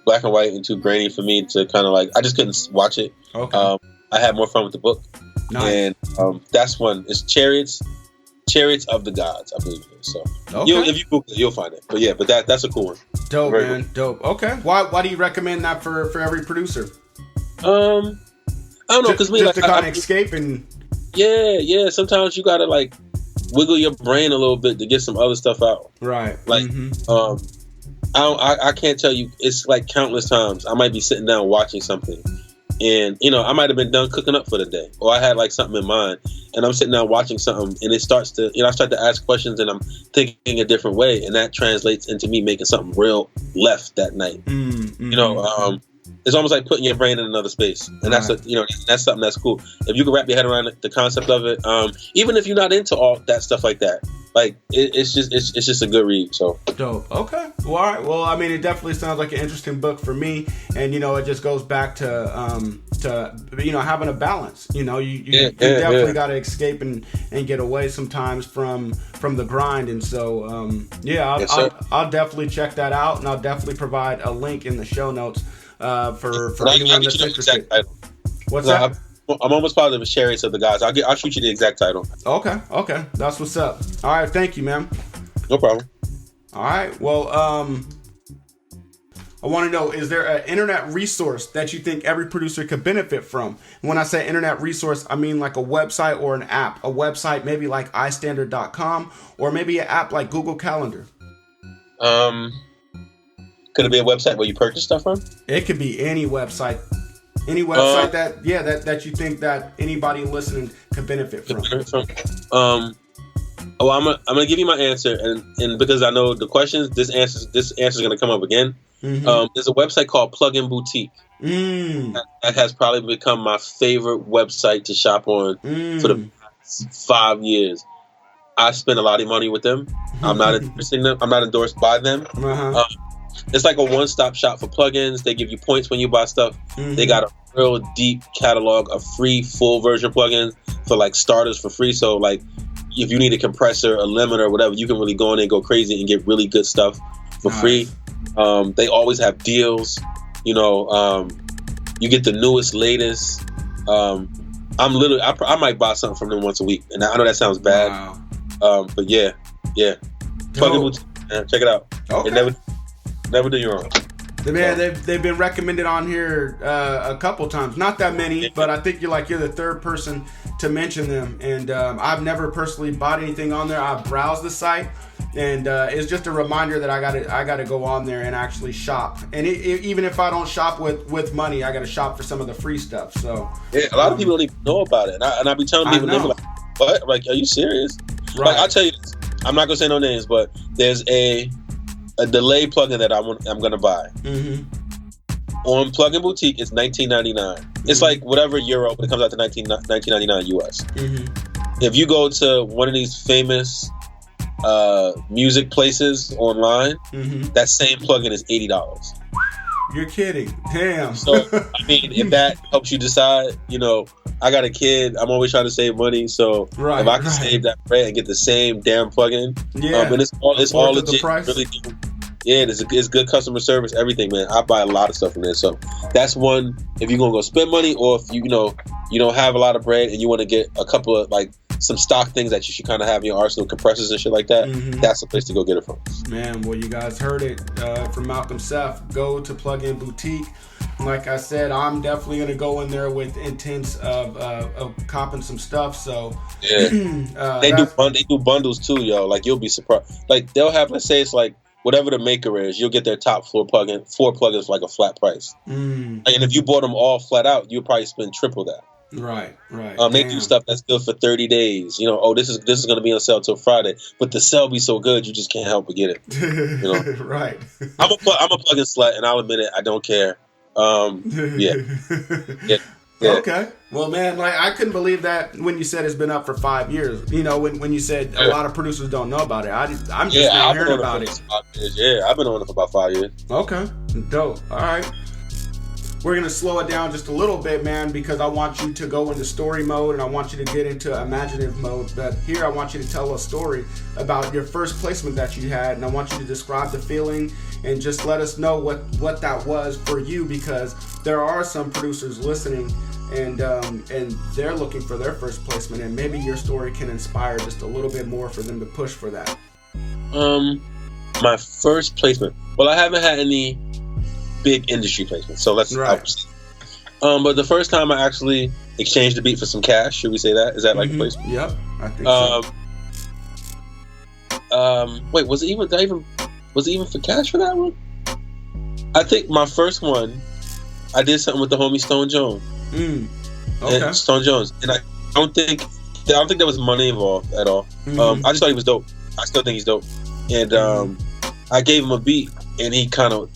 black and white and too grainy for me to kind of like. I just couldn't watch it. Okay. I had more fun with the book. Nice. And that's one. It's Chariots of the Gods, I believe it is. So if you Google it, you'll find it. But yeah, that's a cool one. Dope, Very man. cool. Dope. Okay. Why do you recommend that for every producer? I don't know, because just to kind of escape and. Yeah. Sometimes you gotta like wiggle your brain a little bit to get some other stuff out. Right. Like, I can't tell you. It's like countless times I might be sitting down watching something, and I might have been done cooking up for the day, or I had like something in mind, and I'm sitting down watching something, and it starts to, I start to ask questions, and I'm thinking a different way, and that translates into me making something real left that night. It's almost like putting your brain in another space, and that's that's something that's cool. If you can wrap your head around the concept of it, even if you're not into all that stuff like that, like it's just a good read. So dope. Okay. Well, all right. Well, I mean, it definitely sounds like an interesting book for me, and it just goes back to having a balance. You definitely got to escape and get away sometimes from the grind, and so I'll definitly check that out, and I'll definitely provide a link in the show notes. For anyone that's interested. What's that? I'm almost positive it's Chariots of the Gods. I'll shoot you the exact title. Okay, that's what's up. All right, thank you, man. No problem. All right, well, I want to know, is there an internet resource that you think every producer could benefit from? And when I say internet resource, I mean like a website or an app. A website maybe like iStandard.com, or maybe an app like Google Calendar. Could it be a website where you purchase stuff from? It could be any website. Any website that you think that anybody listening could benefit from. Oh, I'm gonna give you my answer, and because I know the questions, this answer is gonna come up again. Mm-hmm. There's a website called Plug-in Boutique. That has probably become my favorite website to shop on for the past 5 years. I spend a lot of money with them. I'm not endorsing them. I'm not endorsed by them. It's like a one-stop shop for plugins. They give you points when you buy stuff. They got a real deep catalog of free full version plugins for like starters for free. So like if you need a compressor, a limiter, or whatever, you can really go in and go crazy and get really good stuff for free. They always have deals. You know, you get the newest, latest. I might buy something from them once a week, and I know that sounds bad. But yeah. Plug-in Boutique, man. Check it out. Okay. Never do your own. Man, they've been recommended on here a couple times. Not that many, but I think you're the third person to mention them. And I've never personally bought anything on there. I've browsed the site, and it's just a reminder that I gotta go on there and actually shop. And even if I don't shop with money, I gotta shop for some of the free stuff. So yeah, a lot of people don't even know about it, and I be telling people, they're like, "What? I'm like, are you serious?" Right. Like, I'll tell you this. I'm not gonna say no names, but there's a delay plugin that I'm gonna buy. On Plug-in Boutique, it's $19.99. It's like whatever euro, but it comes out to $19.99 US. If you go to one of these famous music places online, that same plugin is $80. You're kidding. Damn. So, I mean, if that helps you decide, you know, I got a kid. I'm always trying to save money. So if I can save that bread and get the same damn plugin, and it's all legit. Really, yeah, it's good customer service, everything, man. I buy a lot of stuff from there. So that's one, if you're going to go spend money, or if you don't have a lot of bread and you want to get a couple of like some stock things that you should kind of have in your arsenal, compressors and shit like that, that's the place to go get it from. Man, well, you guys heard it from Malcolmsef. Go to Plug-in Boutique. Like I said, I'm definitely gonna go in there with intents of copping some stuff. So yeah, they do bundles too, yo. Like you'll be surprised. Like they'll have, let's say it's like whatever the maker is, you'll get their top four plugins for like a flat price. And if you bought them all flat out, you'll probably spend triple that. Right. They do stuff that's good for 30 days. You know, oh, this is going to be on sale till Friday, but the sale be so good you just can't help but get it. You know, right. I'm a plug-in slut, and I'll admit it. I don't care. Yeah. Okay. Well, man, like I couldn't believe that when you said it's been up for 5 years. You know, when you said a lot of producers don't know about it. I'm just now hearing about it. Yeah, I've been on it for about 5 years. Okay. Dope. All right. We're going to slow it down just a little bit, man, because I want you to go into story mode and I want you to get into imaginative mode. But here I want you to tell a story about your first placement that you had, and I want you to describe the feeling and just let us know what that was for you, because there are some producers listening and they're looking for their first placement, and maybe your story can inspire just a little bit more for them to push for that. My first placement. Well, I haven't had any big industry placement, so let's but the first time I actually exchanged the beat for some cash, should we say that? Is that like a placement? Yep, I think so. Wait, was it even for cash for that one? I think my first one, I did something with the homie Stone Jones. Okay. And Stone Jones, and I don't think there was money involved at all. I just thought he was dope. I still think he's dope, and I gave him a beat, and he kind of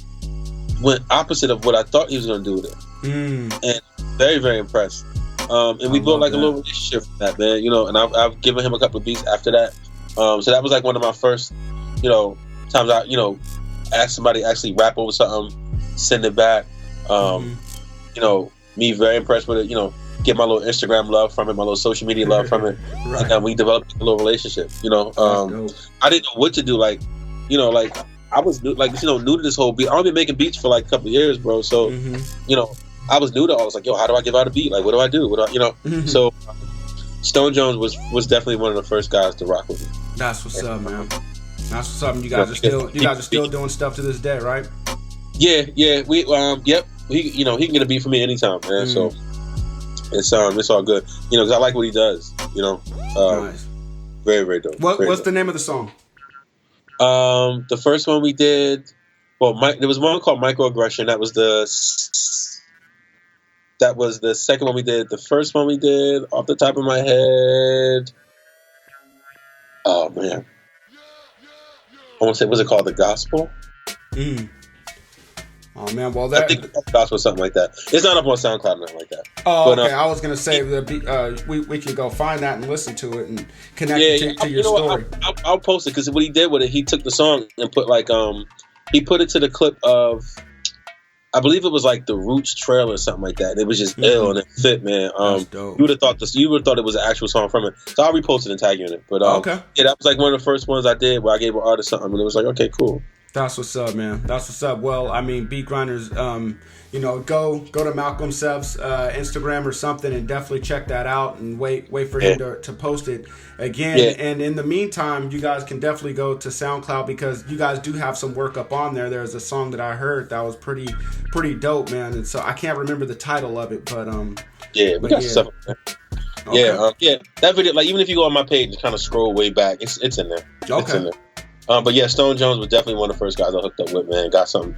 went opposite of what I thought he was going to do with it. And very, very impressed. And we built like a little relationship from that, man. You know, and I've given him a couple of beats after that. So that was like one of my first, times I, asked somebody to actually rap over something, send it back. Me very impressed with it, get my little Instagram love from it, my little social media love from it. Right. And we developed a little relationship, I didn't know what to do. I was new to this whole beat. I've been making beats for like a couple of years, bro. So, I was new to all. I was like, yo, how do I give out a beat? Like, what do I do? So, Stone Jones was definitely one of the first guys to rock with me. That's what's up, man. That's what's up. You guys are still doing stuff to this day, right? Yeah. We yep. He can get a beat from me anytime, man. So it's all good. Because I like what he does. Nice. Very, very dope. What's the name of the song? The first one we did, there was one called Microaggression. That was the second one we did. The first one we did, off the top of my head, Oh man, I want to say, was it called The Gospel? Oh man, well I think The Gospel, something like that. It's not up on SoundCloud or nothing like that. Oh, okay. I was gonna say that we can go find that and listen to it and connect it to your story. I'll post it, because what he did with it, he took the song and put he put it to the clip of, I believe it was like the Roots trailer or something like that. And it was just ill and it fit, man. You would have thought it was an actual song from it. So I'll repost it and tag you in it. But okay. Yeah, that was like one of the first ones I did where I gave an artist something, and it was like, okay, cool. That's what's up, man. That's what's up. Well, I mean, Beat Grinders, go to Malcolmsef's Instagram or something and definitely check that out and wait for him to post it again. Yeah. And in the meantime, you guys can definitely go to SoundCloud, because you guys do have some work up on there. There's a song that I heard that was pretty dope, man. And so I can't remember the title of it, but we got stuff. Okay. Yeah, that video, like, even if you go on my page and kind of scroll way back, it's in there. Okay. It's in there. But yeah, Stone Jones was definitely one of the first guys I hooked up with, man. Got something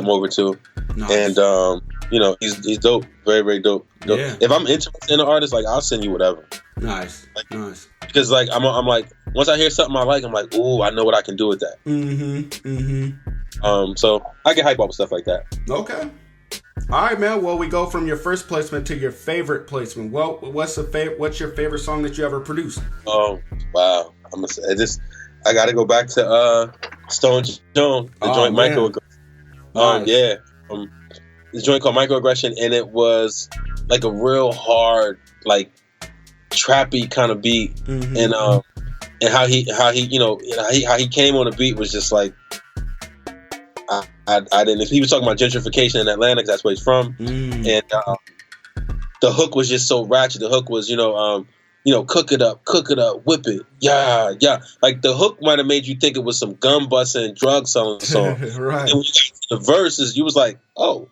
over to. Nice. And he's dope. Very, very dope. Yeah. If I'm interested in an artist, like, I'll send you whatever. Nice. Nice. Because like I'm like, once I hear something I like, I'm like, ooh, I know what I can do with that. So I get hype up with stuff like that. Okay. All right, man. Well, we go from your first placement to your favorite placement. Well, what's your favorite song that you ever produced? Oh, wow. I'm gonna say this. I got to go back to Stone Jones, the joint Microaggression. Nice. The joint called Microaggression, and it was like a real hard, like, trappy kind of beat, and how he came on the beat was just like, I didn't. He was talking about gentrification in Atlanta, 'cause that's where he's from, and the hook was just so ratchet. The hook was, cook it up, whip it, yeah. Like, the hook might have made you think it was some gun busting, drug selling song. Right. And when you got to the verses, you was like, oh.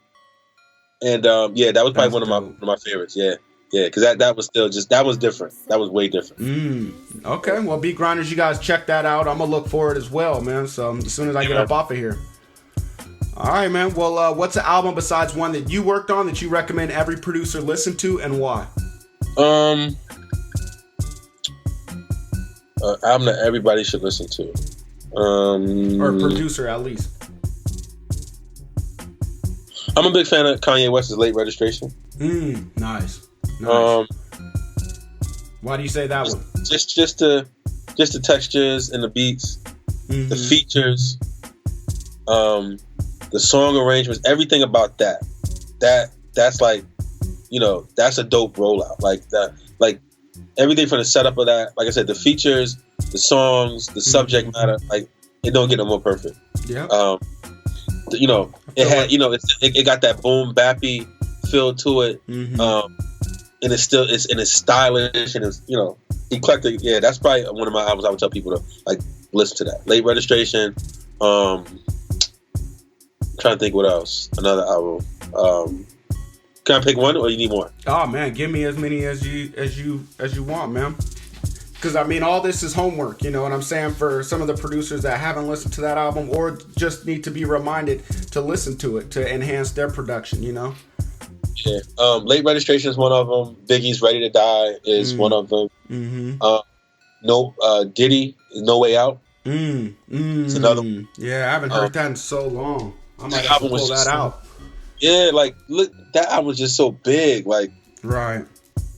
And that was probably one of my favorites. Yeah, because that was still that was different. That was way different. Okay, well, Beat Grinders, you guys check that out. I'm gonna look for it as well, man. So as soon as I get up off of here. All right, man. Well, what's an album besides one that you worked on that you recommend every producer listen to, and why? Album that everybody should listen to. Or producer, at least. I'm a big fan of Kanye West's Late Registration. Nice. Why do you say that one? Just the textures and the beats, the features, the song arrangements, everything about that's like, that's a dope rollout. Like that, like everything from the setup of that. Like I said, the features, the songs, the subject matter, like, it don't get no more perfect. Yeah. It had, it got that boom bappy feel to it. And it's stylish, and it's, eclectic. Yeah, that's probably one of my albums I would tell people to, like, listen to that. Late Registration. I'm trying to think what else. Another album. Can I pick one, or you need more? Oh man, give me as many as you want, man. Because I mean, all this is homework. You know what I'm saying? For some of the producers that haven't listened to that album, or just need to be reminded to listen to it to enhance their production. Yeah. Late Registration is one of them. Biggie's Ready to Die is one of them. Diddy is No Way Out. It's another one. Yeah, I haven't heard that in so long. I might have to pull that out. Yeah, like, look, that album was just so big. Like, right.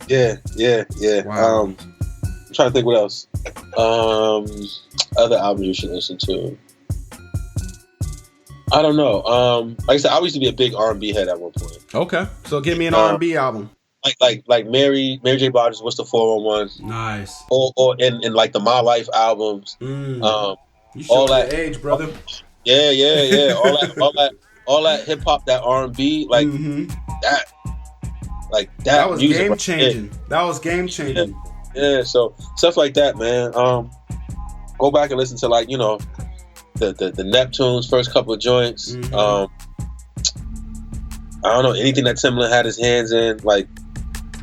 Yeah. Wow. I'm trying to think what else. Other albums you should listen to. I don't know. Like I said, I used to be a big R&B head at one point. Okay, so give me an R&B album. Like Mary J. Blige's What's the 411? Nice. Or in like the My Life albums. You all that age, brother. Yeah. all that hip hop, that R&B, like that. Like that was music game changing. That was game changing. Yeah, so stuff like that, man. Go back and listen to, like, the Neptune's first couple of joints. I don't know, anything that Timbaland had his hands in, like,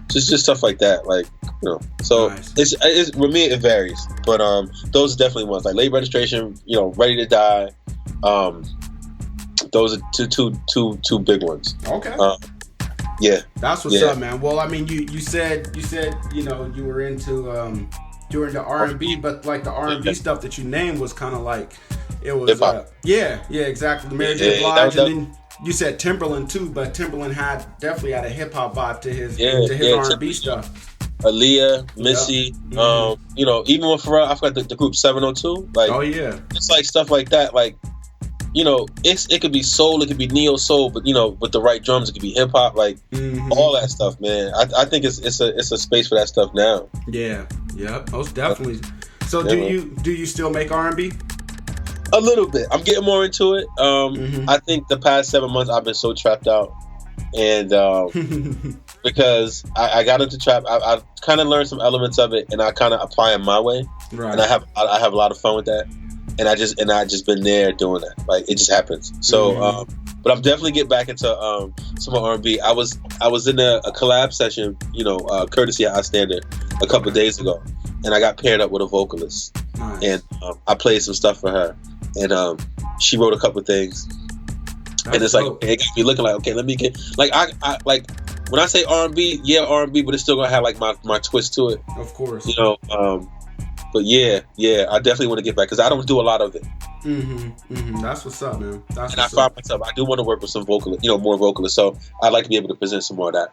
just stuff like that, like, So nice. It's with me it varies, but those are definitely ones, like Late Registration, Ready to Die. Those are two big ones. Okay. Yeah. That's what's up, man. Well, I mean, you said you were into during the R&B, but like the R&B stuff that you named was kind of like, it was, hip-hop. yeah, exactly. The Mary J. Blige, and then you said Timberland too, but Timberland definitely had a hip-hop vibe to his R&B stuff. Aaliyah, Missy, you know, even with Pharrell, I forgot the group 702. Like, oh yeah, it's like stuff like that. Like, you know, it could be soul, it could be neo soul, but you know, with the right drums, it could be hip hop. Like all that stuff, man. I think it's a space for that stuff now. Yeah, most definitely. So do you still make R&B? A little bit. I'm getting more into it. I think the past 7 months I've been so trapped out, and because I got into trap, I kind of learned some elements of it, and I kind of apply them my way. Right. And I have a lot of fun with that, and I just been there doing that. Like it just happens. So, but I'm definitely getting back into some more R&B. I was in a collab session, you know, courtesy of iStandard a couple of days ago, and I got paired up with a vocalist, and I played some stuff for her, and she wrote a couple of things. That's and it's dope. Like, it got me looking like, okay, let me get, like, I like, when I say R&B, yeah, R&B, but it's still gonna have like my twist to it. Of course. You know, but yeah, I definitely want to get back because I don't do a lot of it. That's what's up, man. And I find myself, I do want to work with some vocalists, you know, more vocalists. So I'd like to be able to present some more of that.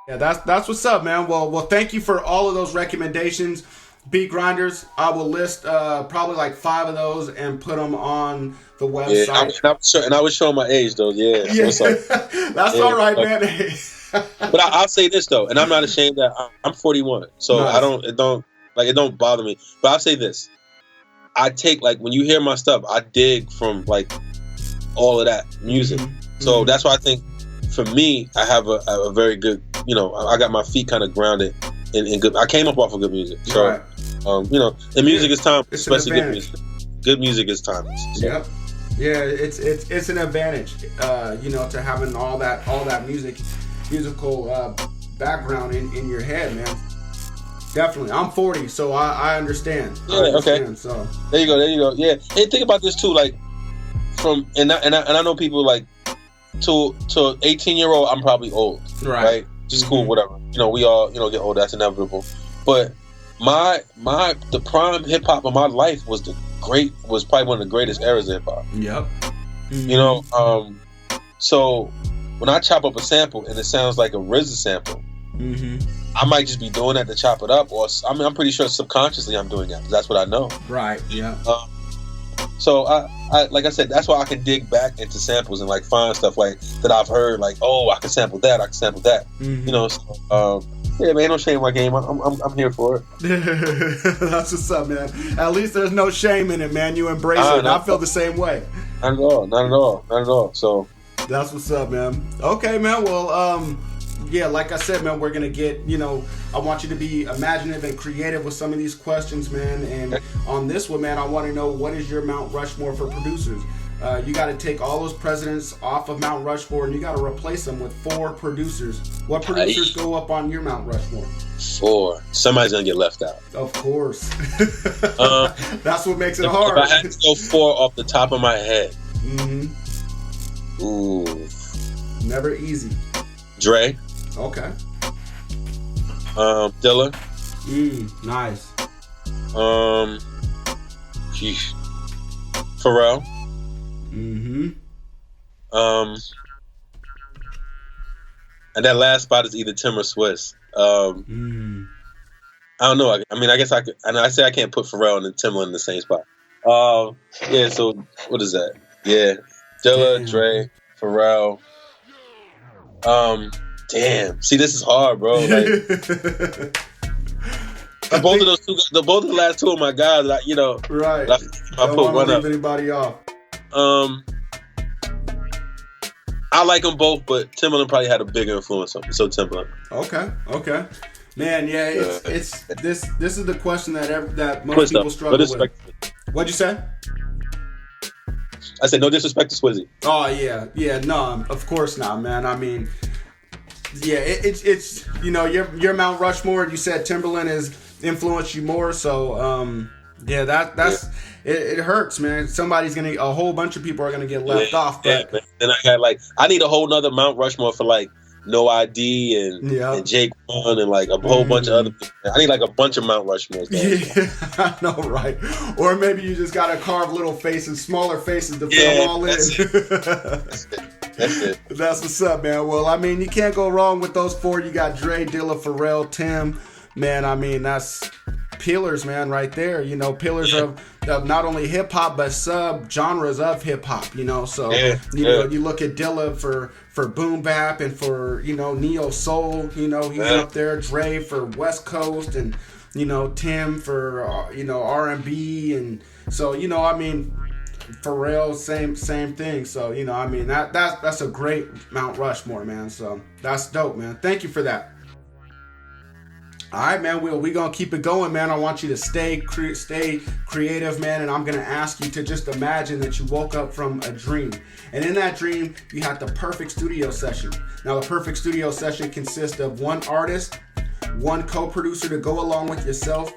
Yeah, that's what's up, man. Well, thank you for all of those recommendations. Beat Grinders, I will list probably like 5 of those and put them on the website. Yeah, and I was showing my age though. Yeah, so that's all right, man. But I'll say this though, and I'm not ashamed that I'm 41, so nice. It don't bother me. But I'll say this: I take, like, when you hear my stuff, I dig from like all of that music. So that's why I think for me, I have a very good, you know, I got my feet kind of grounded in good. I came up off of good music, so. Right. You know, and music is timeless, especially good music. Good music is timeless. So. Yep. Yeah, it's an advantage, you know, to having all that musical background in your head, man. Definitely. I'm 40, so I understand. Yeah, I understand, okay. So there you go. Yeah, and think about this too, like and I know people like to 18-year-old, I'm probably old, right? Just cool, whatever. You know, we all, you know, get old. That's inevitable, but. The prime hip hop of my life was probably one of the greatest eras of hip hop. Yep. You know, so when I chop up a sample and it sounds like a RZA sample, I might just be doing that to chop it up, or I'm pretty sure subconsciously I'm doing that because that's what I know. Right. Yeah. So I like I said, that's why I can dig back into samples and like find stuff like that I've heard, like, oh, I can sample that, You know, so, yeah, man, no shame in my game. I'm here for it. That's what's up, man. At least there's no shame in it, man. You embrace it. And I feel the same way. Not at all. So that's what's up, man. Okay, man. Well, yeah, like I said, man, we're gonna get, you know, I want you to be imaginative and creative with some of these questions, man. And on this one, man, I want to know, what is your Mount Rushmore for producers? You got to take all those presidents off of Mount Rushmore and you got to replace them with 4 producers. What producers go up on your Mount Rushmore? 4. Somebody's going to get left out. Of course. That's what makes it hard. If I had to go 4 off the top of my head. Ooh. Never easy. Dre. Okay. Dilla. Nice. Pharrell. And that last spot is either Tim or Swiss. I don't know. I mean, I guess I could. And I say I can't put Pharrell and Timbaland in the same spot. Yeah. So what is that? Yeah, Dilla, Dre, Pharrell. Damn. See, this is hard, bro. Like, both of the last 2 of my guys, like, you know, right? Like, I put one up. Anybody off? I like them both, but Timbaland probably had a bigger influence on me. So Timbaland. Okay. Man, yeah, it's this is the question that most people struggle with. What'd you say? I said no disrespect to Swizzy. Oh yeah, no, of course not, man. I mean, yeah, it's you know, your Mount Rushmore. You said Timbaland has influenced you more, so yeah, that's it hurts, man. A whole bunch of people are gonna get left off. But then I got I need a whole nother Mount Rushmore for like No ID and Jake One and like a whole bunch of other people. I need like a bunch of Mount Rushmores. Yeah, I know, right? Or maybe you just gotta carve little faces, smaller faces to fill them all in. That's it. That's what's up, man. Well, I mean, you can't go wrong with those four. You got Dre, Dilla, Pharrell, Tim. Man, I mean, that's pillars, man, right there. You know, pillars of not only hip hop but sub genres of hip hop. You know, so you know, you look at Dilla for boom bap and for, you know, neo soul. You know, he's up there. Dre for West Coast, and you know, Tim for you know, R&B, and so, you know, I mean, Pharrell, same thing. So, you know, I mean, that's a great Mount Rushmore, man. So that's dope, man. Thank you for that. All right, man. We gonna keep it going, man. I want you to stay creative, man. And I'm gonna ask you to just imagine that you woke up from a dream, and in that dream, you had the perfect studio session. Now, the perfect studio session consists of one artist, one co-producer to go along with yourself,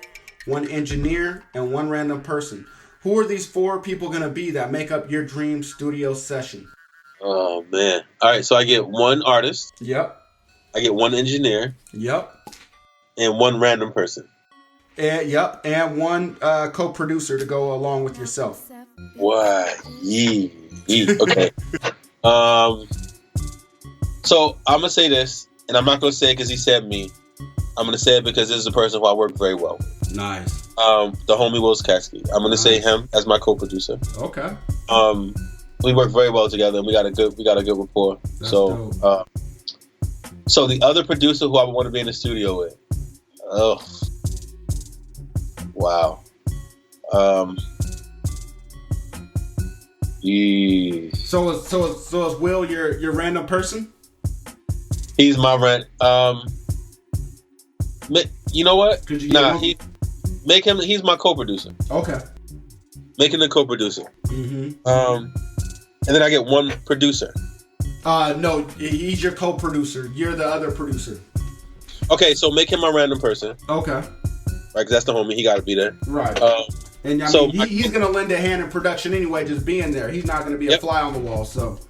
one engineer, and one random person. Who are these four people gonna be that make up your dream studio session? Oh man! All right, so I get one artist. Yep. I get one engineer. Yep. And one random person. And one co-producer to go along with yourself. What? Yee. Okay. So I'm gonna say this, and I'm not gonna say it because he said me. I'm gonna say it because this is a person who I work very well with. Nice. The homie Will Kasky. I'm gonna say him as my co-producer. Okay. We work very well together, and we got a good rapport. That's so dope. So the other producer who I want to be in the studio with. Oh, wow. So is Will your random person? He's my you know what? He's my co-producer. Okay. Make him the co-producer. Mm-hmm. And then I get one producer. No, he's your co-producer. You're the other producer. Okay, so make him my random person. Okay. Right, because that's the homie. He got to be there. Right. And I mean, he's going to lend a hand in production anyway, just being there. He's not going to be a fly on the wall, so.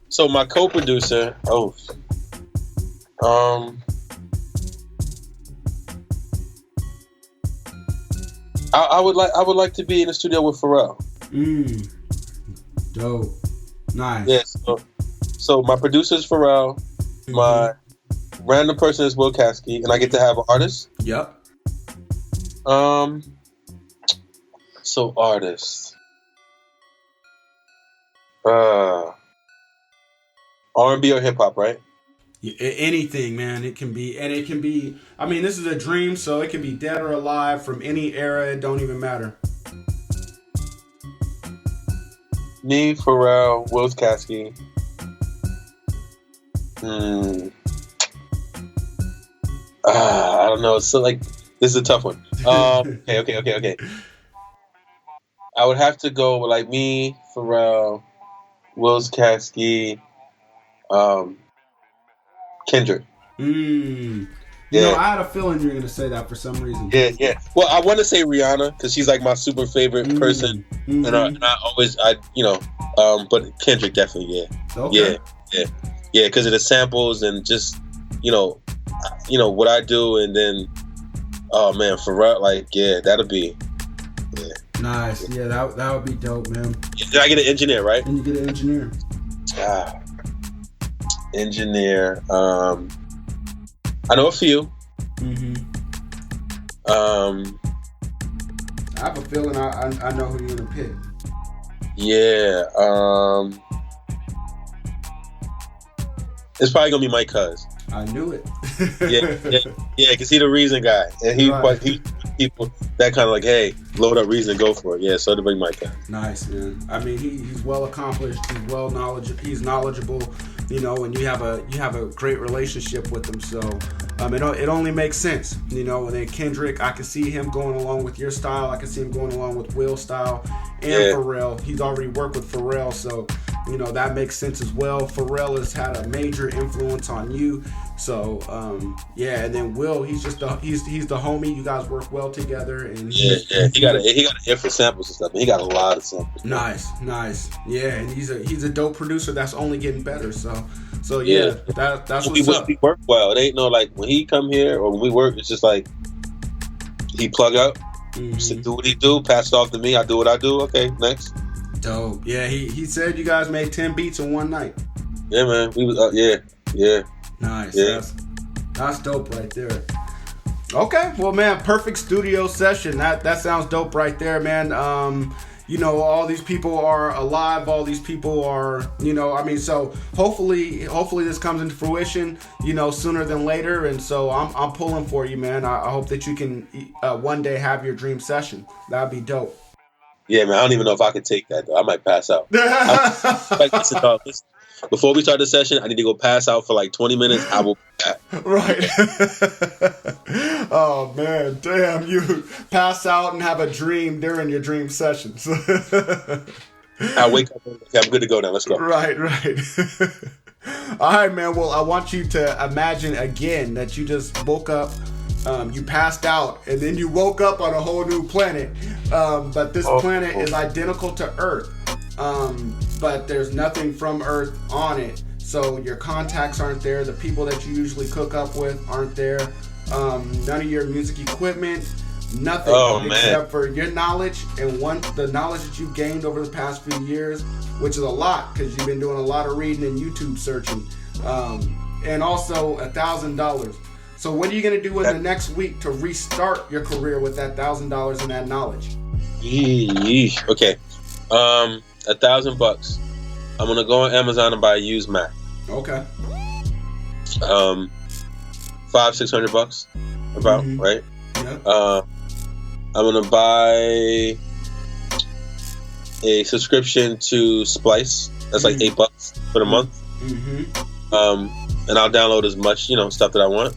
So my co-producer, I would like to be in the studio with Pharrell. Dope. Nice. Yeah, so my producer is Pharrell. Mm-hmm. My random person is Will Kasky, and I get to have an artist. Yep. So artist. R&B or hip hop, right? Yeah, anything, man. It can be. I mean, this is a dream, so it can be dead or alive from any era. It don't even matter. Me, Pharrell, Will Kasky. I don't know. So like, this is a tough one. Okay. I would have to go with like me, Pharrell, Will Kasky, Kendrick. You know, I had a feeling you were going to say that for some reason. Yeah. Well, I want to say Rihanna because she's like my super favorite person, and I always, but Kendrick definitely, yeah. Okay. Yeah, because of the samples and just, you know what I do, and then, oh man, Pharrell, like, yeah, that'll be, yeah. Nice, yeah, that would be dope, man. Did I get an engineer, right? And you get an engineer. Engineer. I know a few. I have a feeling I know who you're gonna pick. Yeah. It's probably gonna be my cuz. I knew it. yeah, because he's the Reason guy, and he people that kind of like, hey, load up Reason, go for it. Yeah, so to bring my cuz. Nice, man. I mean, he's well accomplished. He's knowledgeable. You know, and you have a great relationship with him, so it only makes sense. You know, and then Kendrick, I can see him going along with your style. I can see him going along with Will's style, and Pharrell. He's already worked with Pharrell, so you know that makes sense as well. Pharrell has had a major influence on you, so and then Will, he's the homie. You guys work well together, and he got an ear for samples and stuff. And he got a lot of samples. Nice, yeah, and he's a dope producer that's only getting better. So, So yeah, that's what's up. We work well. It ain't no like when he come here or when we work, it's just like he plug up, do what he do, pass it off to me. I do what I do. Okay, next. Dope. Yeah, he said you guys made 10 beats in one night. Yeah, man. We was yeah. Nice. Yeah. That's dope right there. Okay, well, man, perfect studio session. That sounds dope right there, man. All these people are alive. All these people are, so hopefully this comes into fruition, sooner than later. And so I'm pulling for you, man. I hope that you can one day have your dream session. That'd be dope. Yeah, man. I don't even know if I could take that though. I might pass out. Before we start the session, I need to go pass out for like 20 minutes. I will be back. Right. Oh, man. Damn, you pass out and have a dream during your dream sessions. I wake up. Okay, I'm good to go now. Let's go. Right. All right, man. Well, I want you to imagine again that you just woke up, you passed out, and then you woke up on a whole new planet. But this planet is identical to Earth. But there's nothing from Earth on it. So your contacts aren't there. The people that you usually cook up with aren't there. None of your music equipment, nothing except for your knowledge and the knowledge that you've gained over the past few years, which is a lot because you've been doing a lot of reading and YouTube searching. And also $1,000. So what are you going to do in the next week to restart your career with that $1,000 and that knowledge? Okay. $1,000. I'm gonna go on Amazon and buy a used Mac. Okay. $500-600 about, right? Yeah. I'm gonna buy a subscription to Splice. That's like $8 for the month. And I'll download as much, stuff that I want.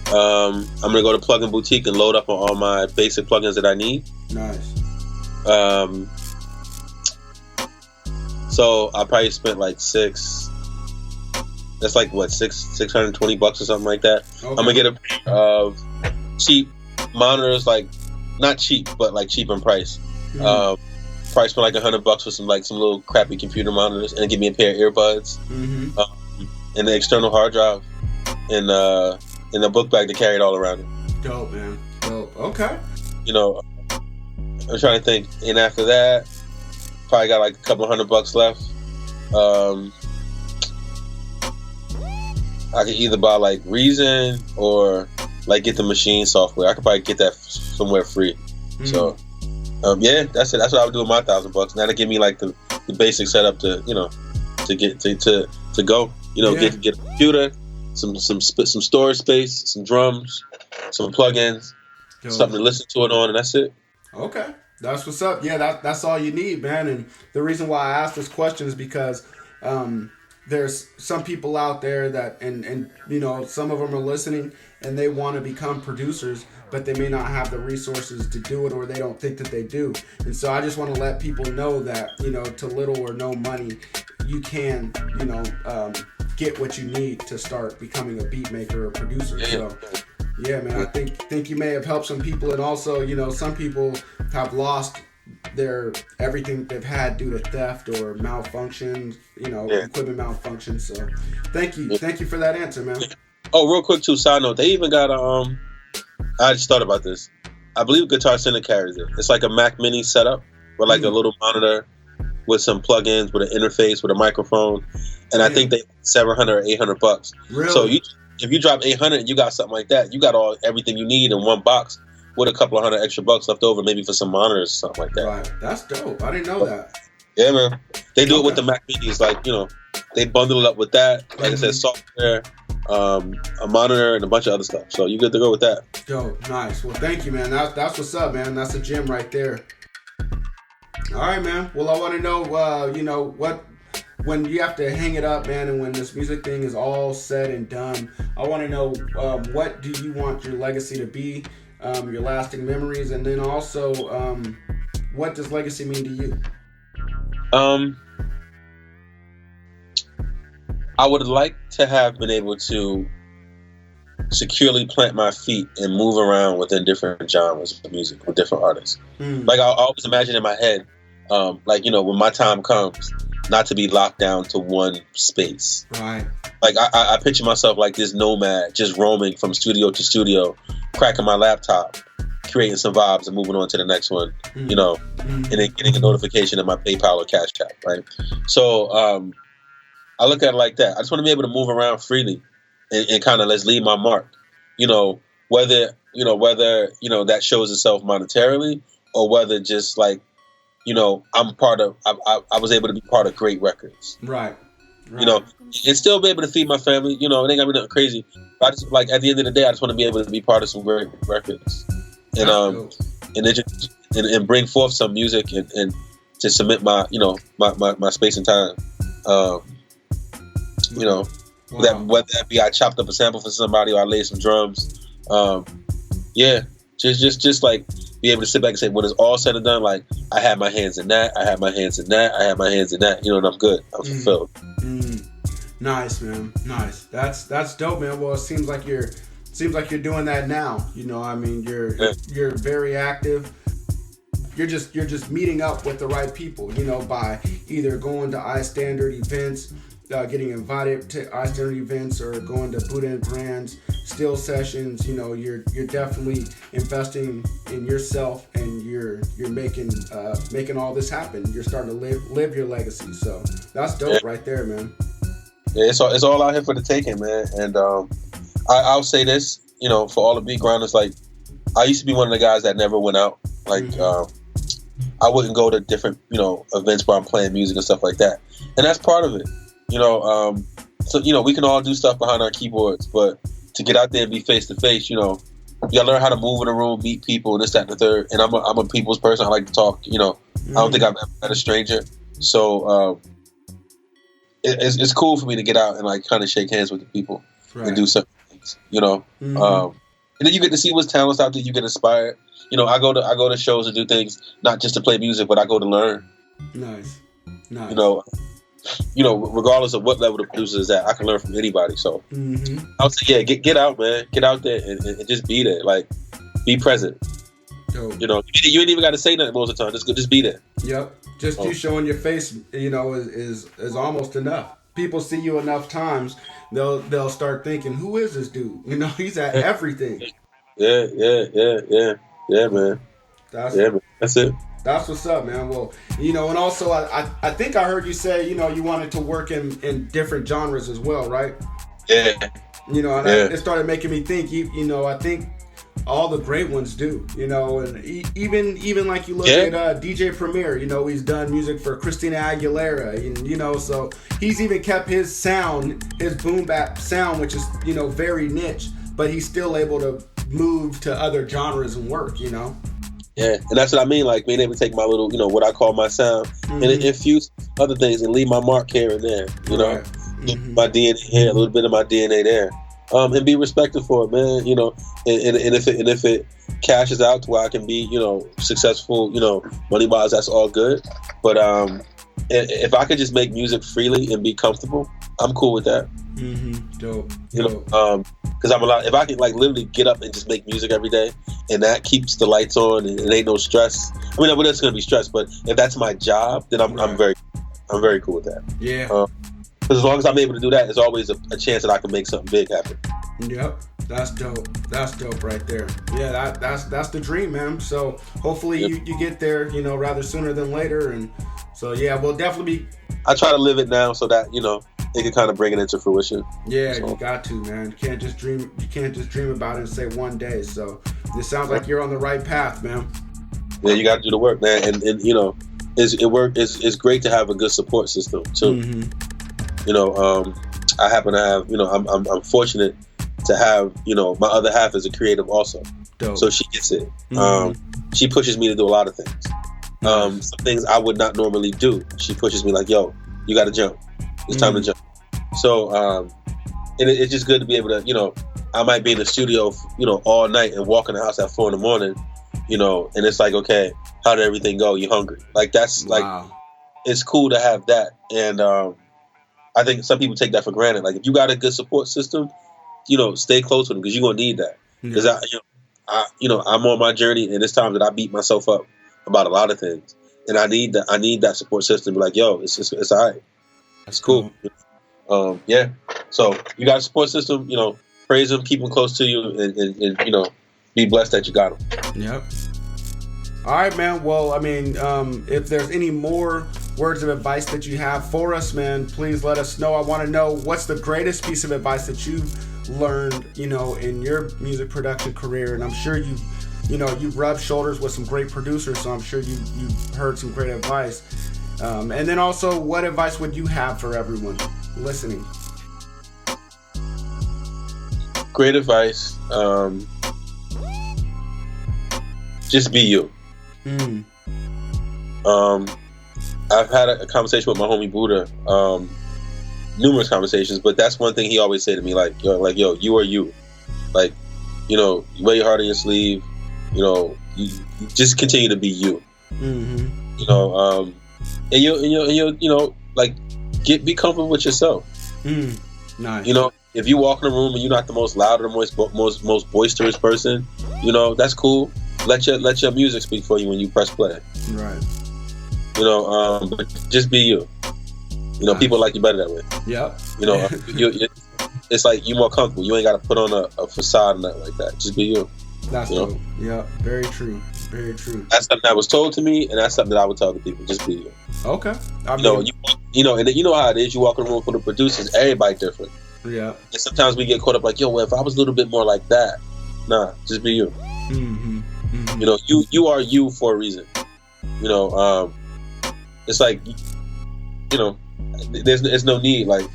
I'm gonna go to Plugin Boutique and load up on all my basic plugins that I need. Nice. So I probably spent like that's like what, $620 or something like that. Okay. I'm gonna get a pair of cheap monitors, like not cheap, but like cheap in price. Probably spend like $100 for some little crappy computer monitors, and give me a pair of earbuds, and the external hard drive, and a book bag to carry it all around it. Dope, man. Dope. Okay. I'm trying to think, and after that, probably got like a couple $100 left. I could either buy like Reason or like get the machine software. I could probably get that somewhere free. So, that's it. That's what I would do with my $1,000. That'll give me like the basic setup to get to go. Get a computer, some storage space, some drums, some plugins, something to listen to it on, and that's it. Okay. That's what's up. Yeah, that's all you need, man. And the reason why I asked this question is because there's some people out there that, and some of them are listening and they want to become producers, but they may not have the resources to do it, or they don't think that they do. And so I just want to let people know that, to little or no money, you can, get what you need to start becoming a beat maker or producer. So yeah, man, I think you may have helped some people, and also, some people have lost their everything that they've had due to theft or malfunction, equipment malfunction. So thank you for that answer, man. Oh, real quick too, side note, they even got I just thought about this. I believe Guitar Center carries it. It's like a Mac Mini setup with like a little monitor with some plugins, with an interface, with a microphone, and I think they $700 or $800. Really? So if you drop $800 and you got something like that, you got everything you need in one box with a couple of $100 extra left over, maybe for some monitors or something like that. Right. That's dope. I didn't know that. Yeah, man. They do it with the Mac Minis, they bundle it up with that. Like I said, software, a monitor, and a bunch of other stuff. So you good to go with that. Dope. Nice. Well, thank you, man. That's what's up, man. That's a gem right there. All right, man. Well, I want to know, when you have to hang it up, man, and when this music thing is all said and done, I want to know, what do you want your legacy to be, your lasting memories, and then also, what does legacy mean to you? I would like to have been able to securely plant my feet and move around within different genres of music with different artists. Like I always imagine in my head, when my time comes, not to be locked down to one space. Right. Like I picture myself like this nomad, just roaming from studio to studio, cracking my laptop, creating some vibes and moving on to the next one, you know, and then getting a notification in my PayPal or Cash App, right? So I look at it like that. I just want to be able to move around freely and kind of let's leave my mark, you know, whether that shows itself monetarily or whether just like, you know, I was able to be part of great records. Right. You know, and still be able to feed my family. You know, it ain't gotta be nothing crazy. But I just, like, at the end of the day, I just want to be able to be part of some great records, and bring forth some music and to submit my, you know, my space and time. You know, whether that be I chopped up a sample for somebody or I laid some drums. Yeah, just like be able to sit back and say, when it's all said and done, like I had my hands in that, I had my hands in that, I had my hands in that, you know, and I'm good. I'm fulfilled. Nice, man. Nice. That's dope, man. Well, it seems like you're doing that now. You know, I mean, you're very active. You're just meeting up with the right people, you know, by either going to iStandard events, getting invited to iStandard events, or going to Buda and Grandz still sessions. You know, you're definitely investing in yourself, and you're making all this happen. You're starting to live your legacy. So that's dope right there, man. Yeah, it's all out here for the taking, man. And I'll say this, you know, for all the beat grinders, like I used to be one of the guys that never went out. Like I wouldn't go to different, you know, events where I'm playing music and stuff like that. And that's part of it. You know, so, you know, we can all do stuff behind our keyboards, but to get out there and be face to face, you know, you gotta learn how to move in a room, meet people, this, that, and the third. And I'm a people's person. I like to talk, you know. I don't think I've ever met a stranger. So it's cool for me to get out and like kind of shake hands with the people and do certain things, you know. And then you get to see what's talents out there. You get inspired. You know, I go to shows and do things not just to play music, but I go to learn. Nice. You know, regardless of what level the producer is at, I can learn from anybody. So I would say, yeah, get out, man. Get out there and just be there. Like, be present. Dope. You know, you ain't even got to say nothing most of the time. Just be there. Yep. Just you showing your face, you know, is almost enough. People see you enough times, they'll start thinking, who is this dude? You know, he's at everything. Yeah, man. That's it. That's what's up, man. Well, you know, and also I think I heard you say, you know, you wanted to work in different genres as well, right? Yeah. You know, and it started making me think, you know, I think all the great ones do, you know, and even like you look at DJ Premier, you know, he's done music for Christina Aguilera, and, you know, so he's even kept his sound, his boom bap sound, which is, you know, very niche, but he's still able to move to other genres and work, you know. Yeah, and that's what I mean, like being able to take my little, you know, what I call my sound and infuse other things and leave my mark here and there, you know, my DNA here, a little bit of my DNA there. And be respected for it, man. You know, and if it cashes out to where I can be, you know, successful, you know, money wise, that's all good. But if I could just make music freely and be comfortable, I'm cool with that. Dope. You know, because if I can like literally get up and just make music every day, and that keeps the lights on and it ain't no stress. I mean, there's gonna be stress, but if that's my job, then I'm very cool with that. Yeah. Because as long as I'm able to do that, there's always a chance that I can make something big happen. Yep, that's dope. That's dope right there. Yeah, that's the dream, man. So hopefully you get there, you know, rather sooner than later. And so yeah, we'll definitely be. I try to live it now so that, you know, it can kind of bring it into fruition. Yeah, so. You got to, man. You can't just dream about it and say one day. So it sounds like you're on the right path, man. Yeah, you got to do the work, man. And you know, it's great to have a good support system too. You know, I happen to have, you know, I'm fortunate to have, you know, my other half is a creative also. Dope. So she gets it. She pushes me to do a lot of things. Some things I would not normally do. She pushes me like, yo, you got to jump. It's time to jump. So, and it's just good to be able to, you know, I might be in the studio, you know, all night and walk in the house at 4 a.m, you know, and it's like, okay, how did everything go? You hungry? Like, that's like, it's cool to have that. And, I think some people take that for granted. Like, if you got a good support system, you know, stay close with them because you're gonna need that. Because I'm on my journey, and it's time that I beat myself up about a lot of things. and I need that support system. Be like, yo, it's all right, it's cool. Yeah. So you got a support system. Praise them, keep them close to you, and be blessed that you got them. Yep. All right, man. Well, I mean, if there's any more words of advice that you have for us, man, please let us know. I want to know what's the greatest piece of advice that you've learned, in your music production career. And I'm sure you've rubbed shoulders with some great producers, so I'm sure you've heard some great advice. And then also, what advice would you have for everyone listening? Great advice. Just be you. I've had a conversation with my homie Buda, numerous conversations, but that's one thing he always say to me, like, yo, you are you. Like, you wear your heart on your sleeve, you just continue to be you. And you like, be comfortable with yourself. Nice. If you walk in a room and you're not the most loud or the most boisterous person, that's cool. Let your music speak for you when you press play. Right. But just be you. Nice. People like you better that way. Yep. It's like you're more comfortable. You ain't got to put on a facade and nothing like that. Just be you. That's dope. Yeah. Very true. Very true. That's something that was told to me, and that's something that I would tell the people. Just be you. Okay. And then you know how it is. You walk in a room full of producers. Everybody different. Yeah. And sometimes we get caught up like, yo, well, if I was a little bit more like that, nah, just be you. You are you for a reason. It's like, there's no need. Like,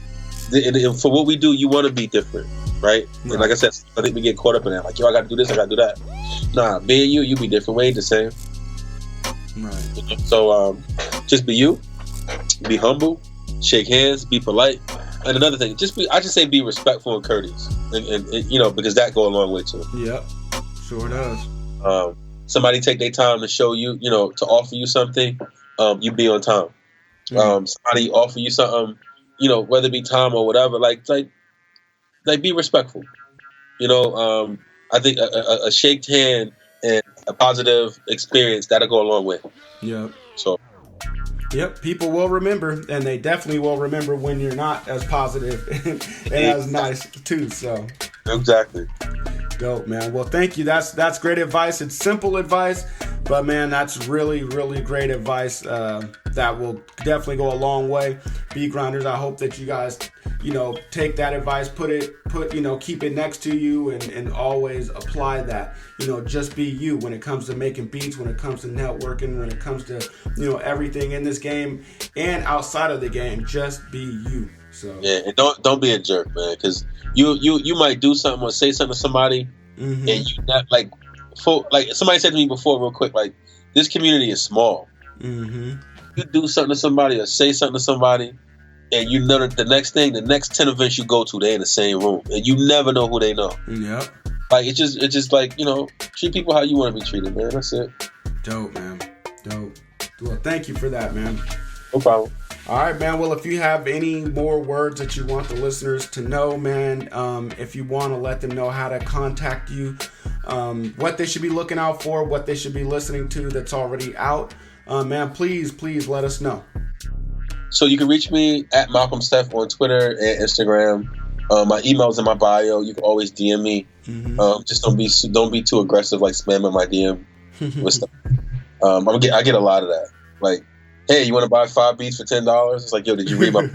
for what we do, you want to be different, right? And like I said, I think we get caught up in that. Like, yo, I got to do this, I got to do that. Nah, being you be different. We ain't the same. Right. So, just be you. Be humble. Shake hands. Be polite. And another thing, I just say be respectful and courteous, and because that go a long way too. Yep, sure does. Somebody take their time to show you, to offer you something, you be on time. Somebody offer you something, whether it be time or whatever, like be respectful. I think a shaked hand and a positive experience, that'll go a long way. Yep. So. Yep, people will remember, and they definitely will remember when you're not as positive and as nice too. So exactly. Dope, man. Well, thank you. That's great advice. It's simple advice, but man, that's really, really great advice. That will definitely go a long way. Beat grinders, I hope that you guys, take that advice, keep it next to you, and always apply that. Just be you when it comes to making beats, when it comes to networking, when it comes to, everything in this game and outside of the game. Just be you. So yeah, and don't be a jerk, man, because you might do something or say something to somebody, and you not like somebody said to me before, real quick, like, this community is small. You do something to somebody or say something to somebody, and you know that the next 10 events you go to, they're in the same room, and you never know who they know. Yep. Like, it's just like, treat people how you want to be treated, man. That's it. Dope, man. Dope. Well, thank you for that, man. No problem. All right, man. Well, if you have any more words that you want the listeners to know, man, if you want to let them know how to contact you, what they should be looking out for, what they should be listening to that's already out, man, please let us know. So you can reach me at Malcomsef on Twitter and Instagram. My email's in my bio. You can always DM me. Just don't be too aggressive, like spamming my DM with stuff. I get a lot of that. Like, hey, you want to buy 5 beats for $10? It's like, yo, did you read my?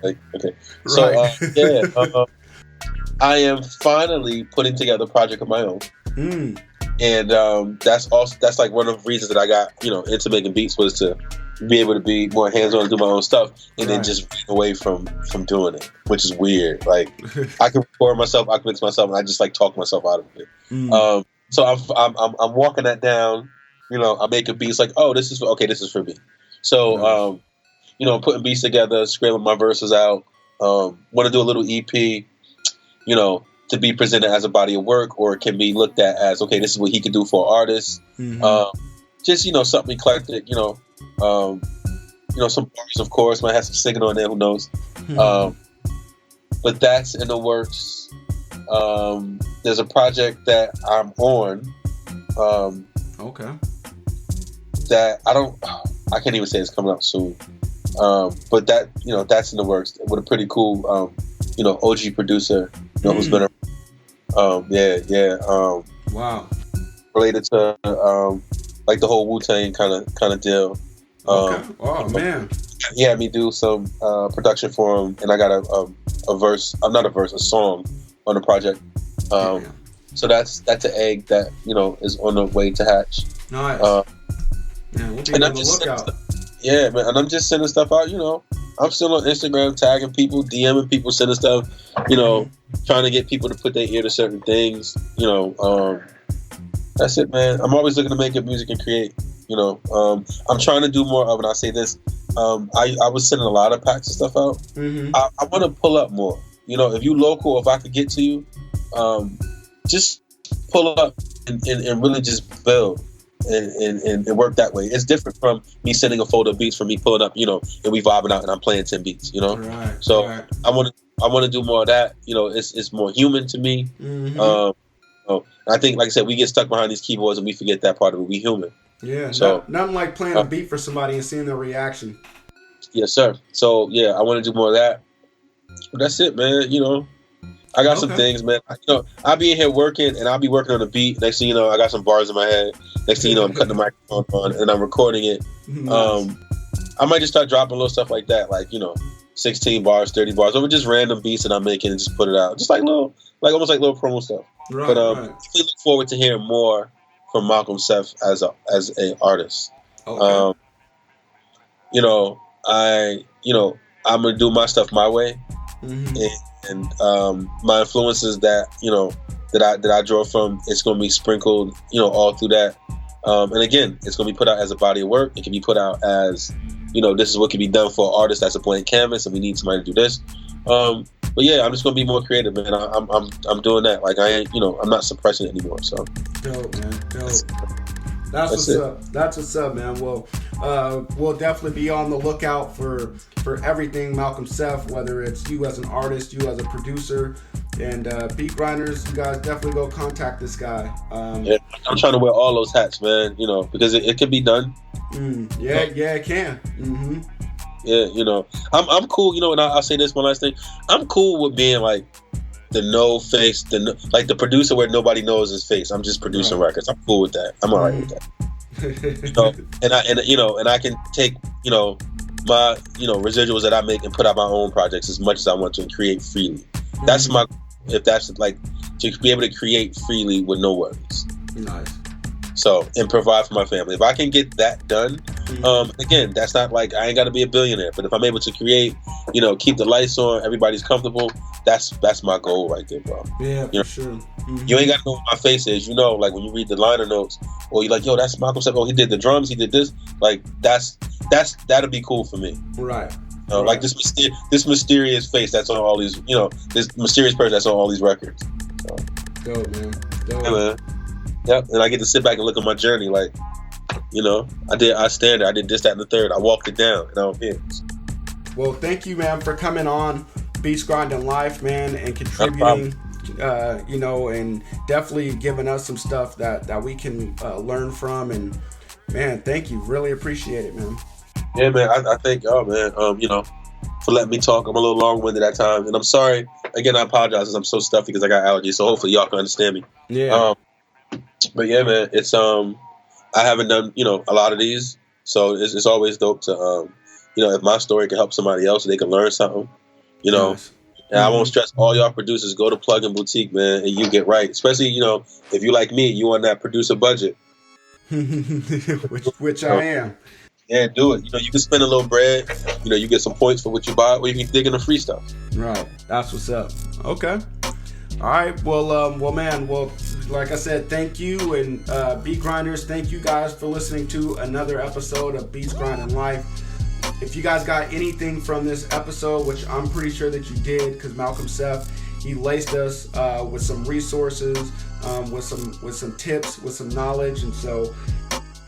Like, okay. So Right. I am finally putting together a project of my own. And that's like one of the reasons that I got into making beats, was to be able to be more hands-on and do my own stuff, and then just run away from doing it, which is weird. Like, I can record myself, I can mix myself, and I just like talk myself out of it. So I'm walking that down. I make a beat. It's like, oh, this is for me. So putting beats together, scribbling my verses out. Want to do a little EP, to be presented as a body of work, or it can be looked at as, okay, this is what he could do for an artist. Just something eclectic. Some bars, of course, might have some singing on there. Who knows? But that's in the works. There's a project that I'm on. Okay. That I can't even say it's coming out soon. But that, that's in the works with a pretty cool, OG producer, who's been wow, related to like the whole Wu-Tang kind of deal. Okay. Oh man. He had me do some production for him, and I got a song on the project. So that's an egg that is on the way to hatch. Nice. Man, we'll be on the lookout. Yeah, man, and I'm just sending stuff out. I'm still on Instagram, tagging people, DMing people, sending stuff. Trying to get people to put their ear to certain things. That's it, man. I'm always looking to make good music and create. I'm trying to do more of, and I'll say this. I was sending a lot of packs of stuff out. Mm-hmm. I want to pull up more. If you local, if I could get to you, just pull up and really just build and work that way. It's different from me sending a folder of beats, from me pulling up, and we vibing out and I'm playing 10 beats, Right, so right. I want to do more of that. It's more human to me. Mm-hmm. I think, like I said, we get stuck behind these keyboards and we forget that part of it. We human. Yeah. So nothing like playing a beat for somebody and seeing their reaction. Yes, sir. So yeah, I want to do more of that. But that's it, man. I got some things, man. I'll be in here working, and I'll be working on a beat. Next thing you know, I got some bars in my head. Next thing you know, I'm cutting the microphone on, and I'm recording it. Nice. I might just start dropping little stuff like that, like 16 bars, 30 bars, over just random beats that I'm making and just put it out, just like almost like little promo stuff. Right, but right. I look forward to hearing more from Malcomsef as a artist. Okay. I'm gonna do my stuff my way. Mm-hmm. And my influences that I draw from, it's gonna be sprinkled all through that, and again, it's gonna be put out as a body of work. It can be put out as this is what can be done for an artist that's a blank canvas, and we need somebody to do this. But yeah, I'm just gonna be more creative, man. I'm doing that. Like I ain't, I'm not suppressing it anymore. So dope, man. Dope. That's what's up. That's what's up, man. Well, we'll definitely be on the lookout for everything Malcomsef, whether it's you as an artist, you as a producer, and beat grinders. You guys definitely go contact this guy. Yeah, I'm trying to wear all those hats, man. Because it can be done. Yeah, it can. Mm-hmm. Yeah, I'm cool. And I'll say this one last thing. I'm cool with being like the no face, like the producer where nobody knows his face. I'm just producing records. I'm cool with that. I'm alright with that. And I can take my residuals that I make and put out my own projects as much as I want to and create freely. That's my, if that's like to be able to create freely with no worries. Nice. So, and provide for my family. If I can get that done, again, that's not like I ain't got to be a billionaire, but if I'm able to create, keep the lights on, everybody's comfortable, that's my goal right there, bro. Yeah, for sure. Mm-hmm. You ain't got to know what my face is, like when you read the liner notes, or you're like, yo, that's Malcolmsef. Oh, he did the drums, he did this. Like that'll be cool for me. Right. Right. Like this mysterious face that's on all these, this mysterious person that's on all these records. So. Dope, man. Dope. Yeah, man. Yep, and I get to sit back and look at my journey, like, I did iStandard, I did this, that, and the third. I walked it down, and I'm here. Well, thank you, man, for coming on Beats Grinding Life, man, and contributing, and definitely giving us some stuff that we can learn from. And, man, thank you. Really appreciate it, man. Yeah, man, I thank y'all, man, for letting me talk. I'm a little long-winded at times, and I'm sorry. Again, I apologize because I'm so stuffy because I got allergies, so hopefully y'all can understand me. Yeah. But yeah, man, it's I haven't done a lot of these, so it's always dope to if my story can help somebody else, they can learn something, Nice. And I won't stress all y'all producers, go to Plug and Boutique, man, and you get right. Especially if you like me, you on that producer budget, which I am. Yeah, do it. You can spend a little bread. You get some points for what you buy, or you can dig in the free stuff. Right. That's what's up. Okay. All right. Well, man. Well, like I said, thank you, and Beat Grinders, thank you guys for listening to another episode of Beats Grinding Life. If you guys got anything from this episode, which I'm pretty sure that you did, because Malcolmsef, he laced us with some resources, with some tips, with some knowledge, and so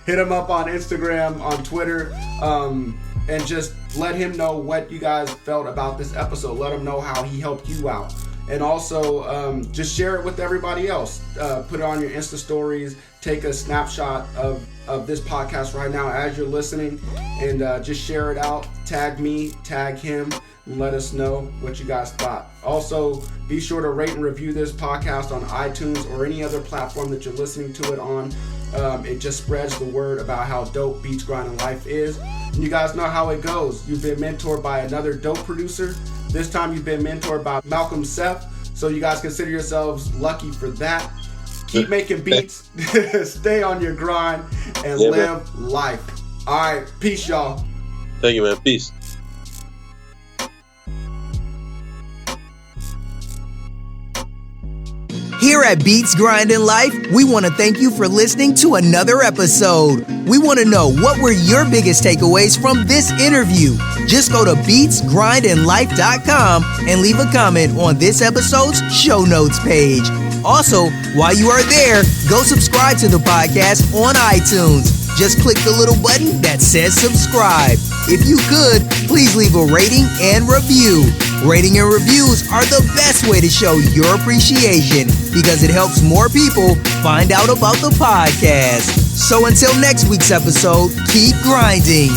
hit him up on Instagram, on Twitter, and just let him know what you guys felt about this episode. Let him know how he helped you out. And also, just share it with everybody else. Put it on your Insta stories. Take a snapshot of this podcast right now as you're listening, and just share it out. Tag me, tag him, and let us know what you guys thought. Also, be sure to rate and review this podcast on iTunes or any other platform that you're listening to it on. It just spreads the word about how dope Beats, Grind, and Life is. And you guys know how it goes. You've been mentored by another dope producer. This time you've been mentored by Malcolmsef. So you guys consider yourselves lucky for that. Keep making beats, stay on your grind, and live life. All right, peace, y'all. Thank you, man. Peace. Here at Beats, Grind, and Life, we want to thank you for listening to another episode. We want to know, what were your biggest takeaways from this interview? Just go to beatsgrindandlife.com and leave a comment on this episode's show notes page. Also, while you are there, go subscribe to the podcast on iTunes. Just click the little button that says subscribe. If you could, please leave a rating and review. Rating and reviews are the best way to show your appreciation because it helps more people find out about the podcast. So until next week's episode, keep grinding.